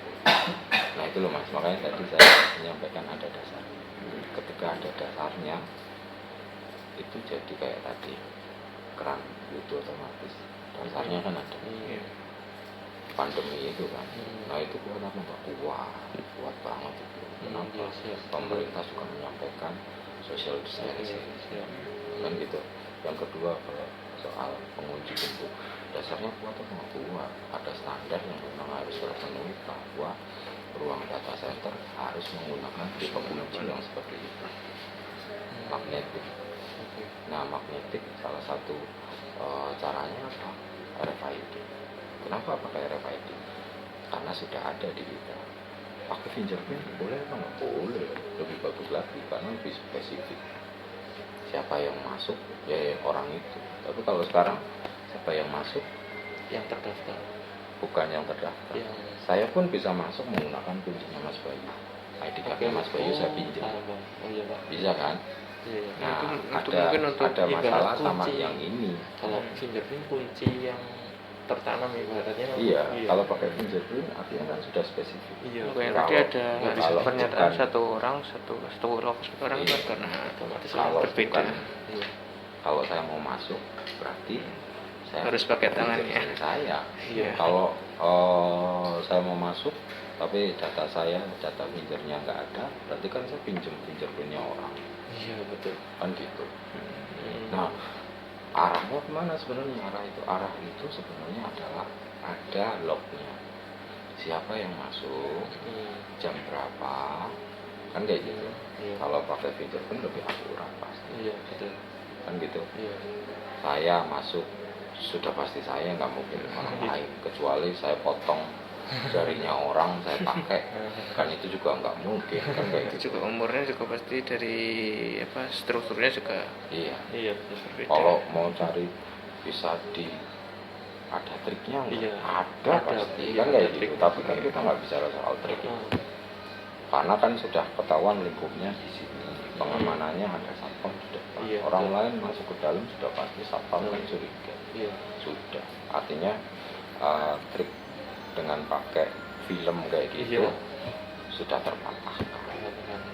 Nah itu loh Mas, makanya tadi saya menyampaikan ada dasar. Ketika ada dasarnya, itu jadi kayak tadi keran itu otomatis. Dasarnya kan ada. Iya. Pandemi itu kan. Nah itu kuat apa enggak? Kuat banget itu. Kenapa? Pemerintah juga menyampaikan social distancing. Kan gitu. Yang kedua kalau soal pengunci pintu, dasarnya kuat atau nggak kuat? Ada standar yang memang harus terpenuhi bahwa ruang data center harus menggunakan tipe pengunci yang seperti itu, magnetik. Nah magnetik salah satu caranya apa? RFID. Kenapa pakai RFID? Karena sudah ada di kita. Pakai fingerprint boleh apa nggak? Boleh, lebih bagus lagi karena lebih spesifik. Siapa yang masuk ya orang itu. Tapi kalau sekarang siapa yang masuk? Yang terdaftar. Bukan yang terdaftar. Yang Saya pun bisa masuk menggunakan kuncinya Mas Bayu. ID card-nya Mas Bayu saya pinjam. Oh iya Pak. Bisa kan? Iya. Nah, Itu ada mungkin untuk ada masalah ibarat sama kunci. yang ini. Kalau fingerprint kunci yang tertanam ibaratnya. Iya, kalau pakai fingerprint artinya kan sudah spesifik. Iya. Yang Kalau- tadi ada kalau pernyataan bukan- satu orang satu orang Iya. kan karena Otomatis Kalau berbeda. bukan, Iya. kalau saya mau masuk berarti saya Harus pakai tangannya. fingerprint saya. Iya. Kalau saya mau masuk tapi data fingernya nggak ada, berarti kan saya pinjam fingerprintnya orang, Iya betul. kan gitu. Hmm. Nah, arahnya kemana sebenarnya? Arah itu sebenarnya adalah ada lognya. Siapa yang masuk, jam berapa, kan kayak gitu. Iya. Kalau pakai fingerprint lebih akurat pasti, Iya betul. kan gitu. Iya. Saya masuk sudah pasti saya, nggak mungkin orang lain, kecuali saya potong jarinya orang saya pakai, kan itu juga nggak mungkin, kan kayak Itu gitu. juga umurnya juga pasti dari strukturnya juga Iya. Iya betul. berbeda. Kalau mau cari bisa ada triknya nggak? Iya. Ada Ada, pasti, iya, kan ada kayak gitu. trik. Tapi kan kita nggak bicara soal trik itu. Karena kan sudah ketahuan lingkupnya di sini, pengamanannya ada satpam di depan. Iya, Orang betul. lain masuk ke dalam sudah pasti satpam kan curiga. Iya. Sudah, artinya trik dengan pakai film kayak gitu Iya. sudah terpatahkan.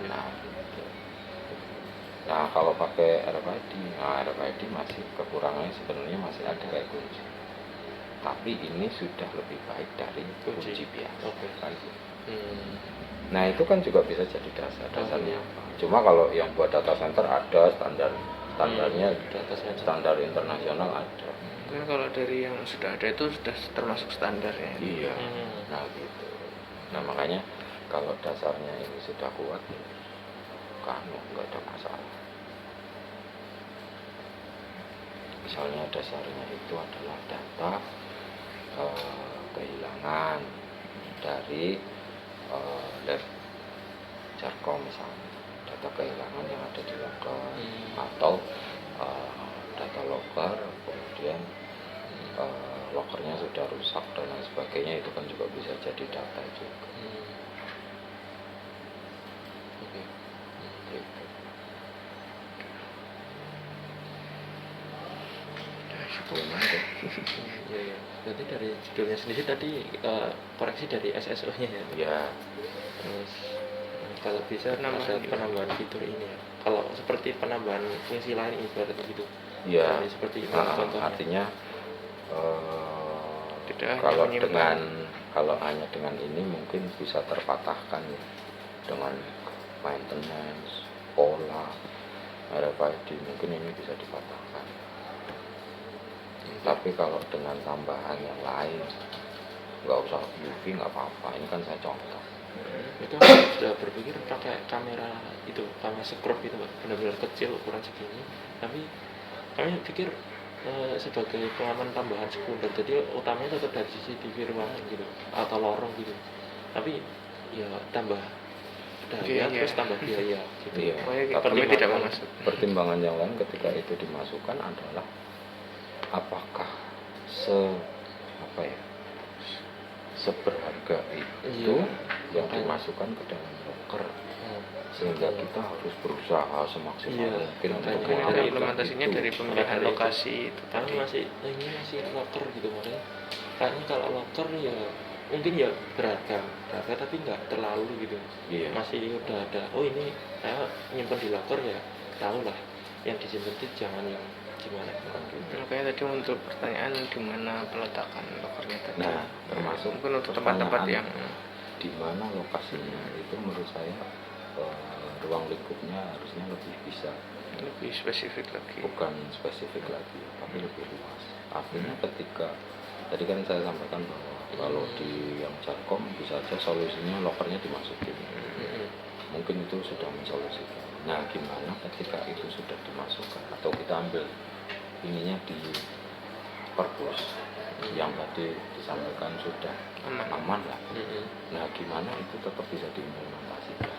Nah, Nah kalau pakai RFID, RFID masih kekurangannya sebenarnya masih ada kayak kunci. Tapi ini sudah lebih baik dari kunci biasa. Oke. Kan? Nah itu kan juga bisa jadi dasarnya apa. Cuma kalau yang buat data center ada standarnya di atasnya standar internasional ada. Mungkin kalau dari yang sudah ada itu sudah termasuk standarnya. Iya. Hmm. Nah gitu. Nah makanya kalau dasarnya ini sudah kuat, ya, kan nggak ada masalah. Misalnya dasarnya itu adalah data kehilangan dari lab Jarkom misalnya, data kehilangan yang ada di loker, atau data loker kemudian lokernya sudah rusak dan lain sebagainya, itu kan juga bisa jadi data juga. Oke. Gitu. Belum ada. Iya. Berarti dari judulnya sendiri tadi koreksi dari SSO-nya ya. Ya, Terus kalau bisa Penambahan ada penambahan fitur ini ya. Kalau seperti penambahan fungsi lain ibarat gitu. ya. Jadi seperti itu Nah, contohnya. artinya Tidak hanya kalau menyimpan. hanya dengan ini mungkin bisa terpatahkan ya, dengan maintenance, pola, RFID mungkin ini bisa dipatahkan. Tapi kalau dengan tambahan yang lain, nggak usah UV nggak apa-apa. Ini kan saya contoh. Itu sudah berpikir pakai kamera scrub itu Pak, benar-benar kecil ukuran segini. Tapi kami pikir sebagai pengaman tambahan sekunder, jadi utamanya tetap dari CCTV ruangan gitu atau lorong gitu. Tapi ya tambah daya Biaya. terus tambah biaya gitu. Iya. Pokoknya Tapi kami tidak memasuk. pertimbangan yang lain ketika itu dimasukkan adalah apakah seberharga itu Iya. yang dimasukkan ke dalam loker, Hmm. sehingga kita harus berusaha semaksimal Iya, mungkin untuk Mungkin makanya dari mengamankan implementasinya itu. dari pemilihan Makanya itu. lokasi itu Kami tadi. ini masih locker gitu, makanya kayaknya kalau locker ya mungkin ya berharga tapi nggak terlalu gitu. Iya. Masih udah ada, oh ini saya nyimpen di locker ya tahu lah yang disimpan itu jangan yang gimana gitu. Makanya tadi untuk pertanyaan di mana peletakan lokernya tadi. Nah, termasuk mungkin untuk tempat-tempat yang pertanyaan di mana lokasinya itu menurut saya ruang lingkupnya harusnya lebih bisa, lebih spesifik lagi. bukan spesifik lagi tapi lebih luas. Artinya ketika tadi kan saya sampaikan bahwa kalau di yang Jarkom bisa saja solusinya lokernya dimasukin, mungkin itu sudah mensolusikan. Nah gimana ketika itu sudah dimasukkan atau kita ambil ininya di perpus yang tadi disampaikan sudah aman lah. Nah gimana itu tetap bisa diimplementasikan?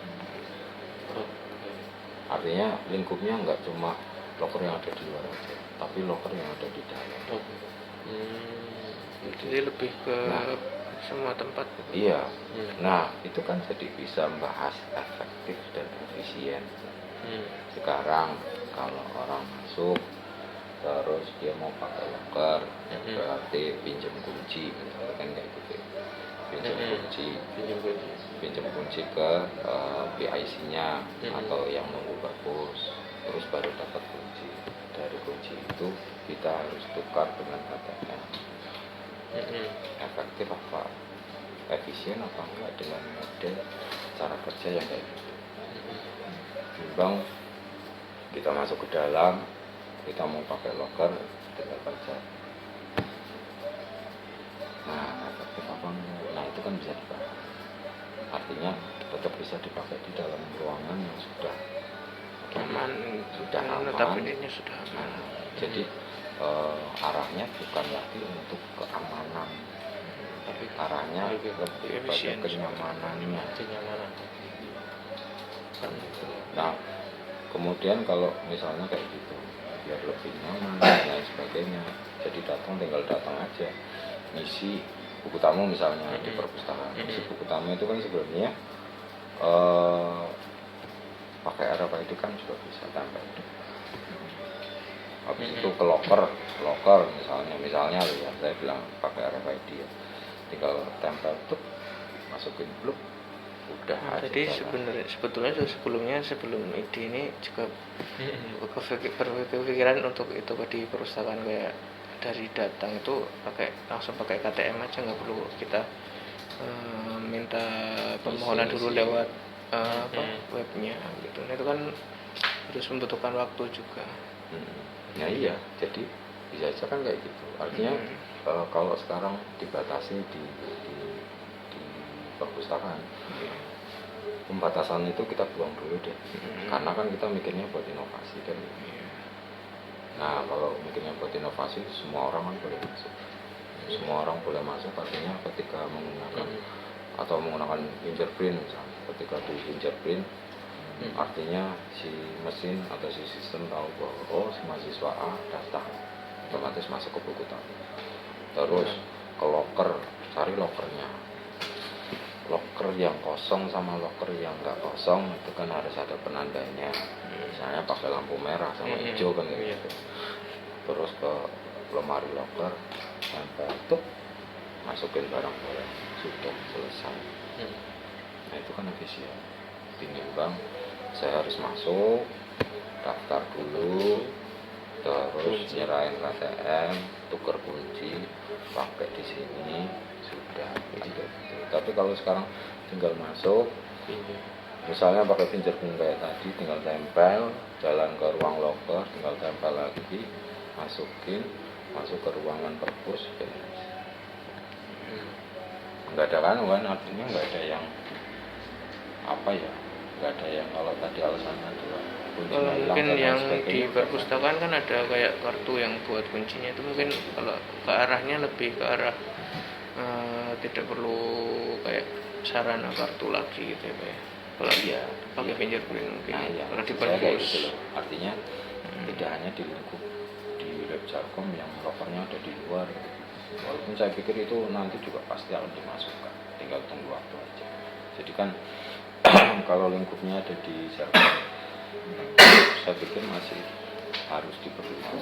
Artinya lingkupnya nggak cuma loker yang ada di luar aja, tapi loker yang ada di dalam. Jadi lebih ke Nah. semua tempat. Iya. Nah itu kan jadi bisa membahas efektif dan efisien. Sekarang kalau orang masuk terus dia mau pakai loker, berarti pinjam kunci, misalnya kan kayak gitu. Pinjam kunci ke PIC-nya atau yang nunggu perpus, terus baru dapat kunci. Dari kunci itu kita harus tukar dengan KTM. Efektif apa? Efisien apa enggak dengan model cara kerja yang kayak gitu? Timbang kita masuk ke dalam, kita mau pakai loker, tinggal baca. Nah, efektif apa enggak? Nah, itu kan bisa dibahas. Artinya tetap bisa dipakai di dalam ruangan yang sudah Aman. Sudah aman. Notabene-nya sudah aman. Nah, jadi arahnya bukan lagi untuk keamanan, tapi arahnya lebih pada efisien. kenyamanannya. Kenyamanan. Kan gitu. Nah, kemudian kalau misalnya kayak gitu, biar lebih nyaman dan lain sebagainya, jadi tinggal datang aja, ngisi buku tamu misalnya di perpustakaan. Ngisi buku tamu itu kan sebenarnya pakai RFID itu kan juga bisa tambah. Habis itu ke loker misalnya ya saya bilang pakai RFID ya, tinggal tempel tuh, masukin bluk, udah aja Jadi jalan. sebetulnya sebelum ide ini juga berpikiran untuk itu di perpustakaan, kayak dari datang itu langsung pakai KTM aja, nggak perlu kita minta permohonan dulu lewat webnya gitu. Nah, itu kan harus membutuhkan waktu juga. Ya iya, jadi bisa aja kan kayak gitu. Artinya kalau sekarang dibatasi di perpustakaan, pembatasan itu kita buang dulu deh. Karena kan kita mikirnya buat inovasi kan. Nah kalau mikirnya buat inovasi, semua orang kan boleh masuk. Semua orang boleh masuk, artinya ketika menggunakan atau menggunakan fingerprint misalnya, ketika di fingerprint artinya si mesin atau si sistem tahu bahwa oh si mahasiswa A daftar, otomatis masuk ke buku tadi. Terus ke locker, cari lockernya, locker yang kosong sama locker yang nggak kosong itu kan harus ada penandanya, misalnya pakai lampu merah sama hijau kan gitu. Terus ke lemari locker, tempel tuh, masukin barang-barang, sudah selesai. Nah itu kan efisien. Tinimbang saya harus masuk, daftar dulu, terus nyerahin KTM, tuker kunci, pakai di sini, sudah gitu. Tapi kalau sekarang tinggal masuk, misalnya pakai fingerprint kayak tadi, tinggal tempel, jalan ke ruang locker, tinggal tempel lagi, masukin, masuk ke ruangan perpus, beres. Nggak ada kan, artinya nggak ada yang apa ya, nggak ada yang kalau tadi alasannya adalah kalau mungkin yang di perpustakaan kan ada kayak kartu yang buat kuncinya itu, mungkin kalau ke arahnya lebih ke arah tidak perlu kayak sarana kartu lagi gitu ya Pak ya. Kalau ya pakai fingerprint mungkin. Nah, ya, kalau di saya kayak perpus gitu loh. Artinya tidak hanya di lingkup di lab Jarkom yang lokernya ada di luar gitu. Walaupun saya pikir itu nanti juga pasti akan dimasukkan, tinggal tunggu waktu aja. Jadi kan kalau lingkupnya ada di Jarkom, saya pikir masih harus diperlukan.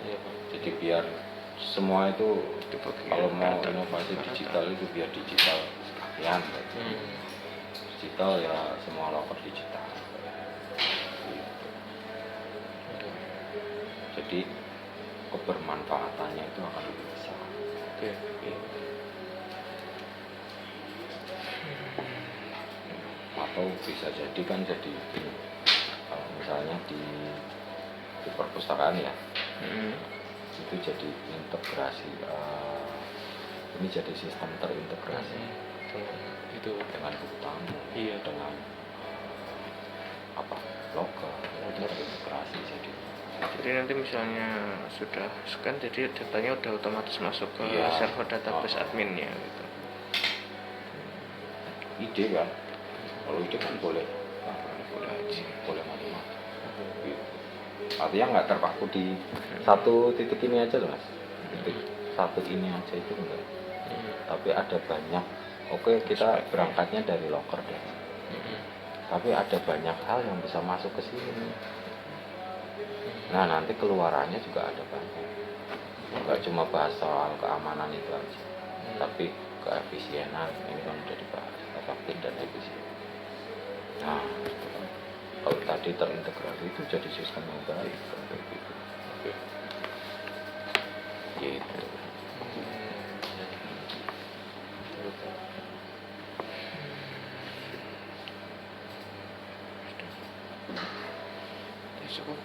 Iya Pak. Jadi biar semua itu kalau mau inovasi digital itu biar digital sekalian. Digital ya semua loker digital. Jadi kebermanfaatannya itu akan lebih besar. Oke. Atau bisa jadi kan jadi gini, kalau misalnya di perpustakaan ya, itu jadi integrasi, ini jadi sistem terintegrasi Itu dengan buku tamu, Iya. dengan loker, itu terintegrasi jadi. jadi nanti misalnya sudah scan, jadi datanya udah otomatis masuk ke Iya. server database adminnya gitu. Ide kan, kalau ide kan boleh Aja. boleh macam-macam. Gitu. Artinya nggak terpaku di satu titik ini aja loh mas, titik satu ini aja itu enggak. Tapi ada banyak. Oke, kita berangkatnya dari locker deh. Tapi ada banyak hal yang bisa masuk ke sini. Nah nanti keluarannya juga ada banyak. Enggak cuma bahas soal keamanan itu aja, tapi keefisienan ini kan udah dibahas, efektif dan efisien. Nah itu kan. Kalau tadi terintegrasi itu jadi sistem yang baik kan kayak gitu. Gitu. Cukup.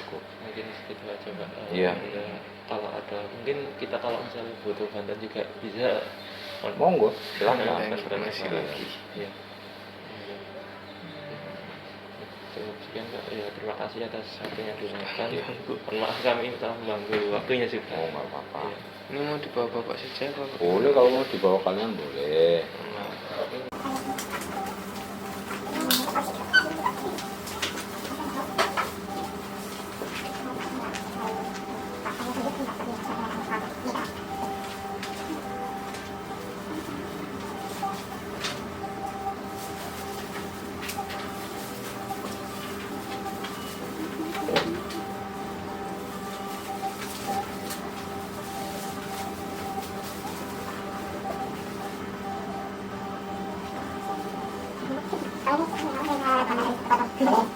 Cukup. Mungkin segitu aja Pak. Iya. Kalau ada mungkin kita kalau misalnya butuh bantuan juga bisa Monggo, silahkan. Ada informasi lagi. Iya. Sekian Pak. Ya, terima kasih atas waktunya diluangkan. Mohon maaf kami telah mengganggu waktunya juga. Oh nggak apa-apa. Iya. Ini mau dibawa bapak saja apa? Boleh kalau mau dibawa kalian boleh. Thank you.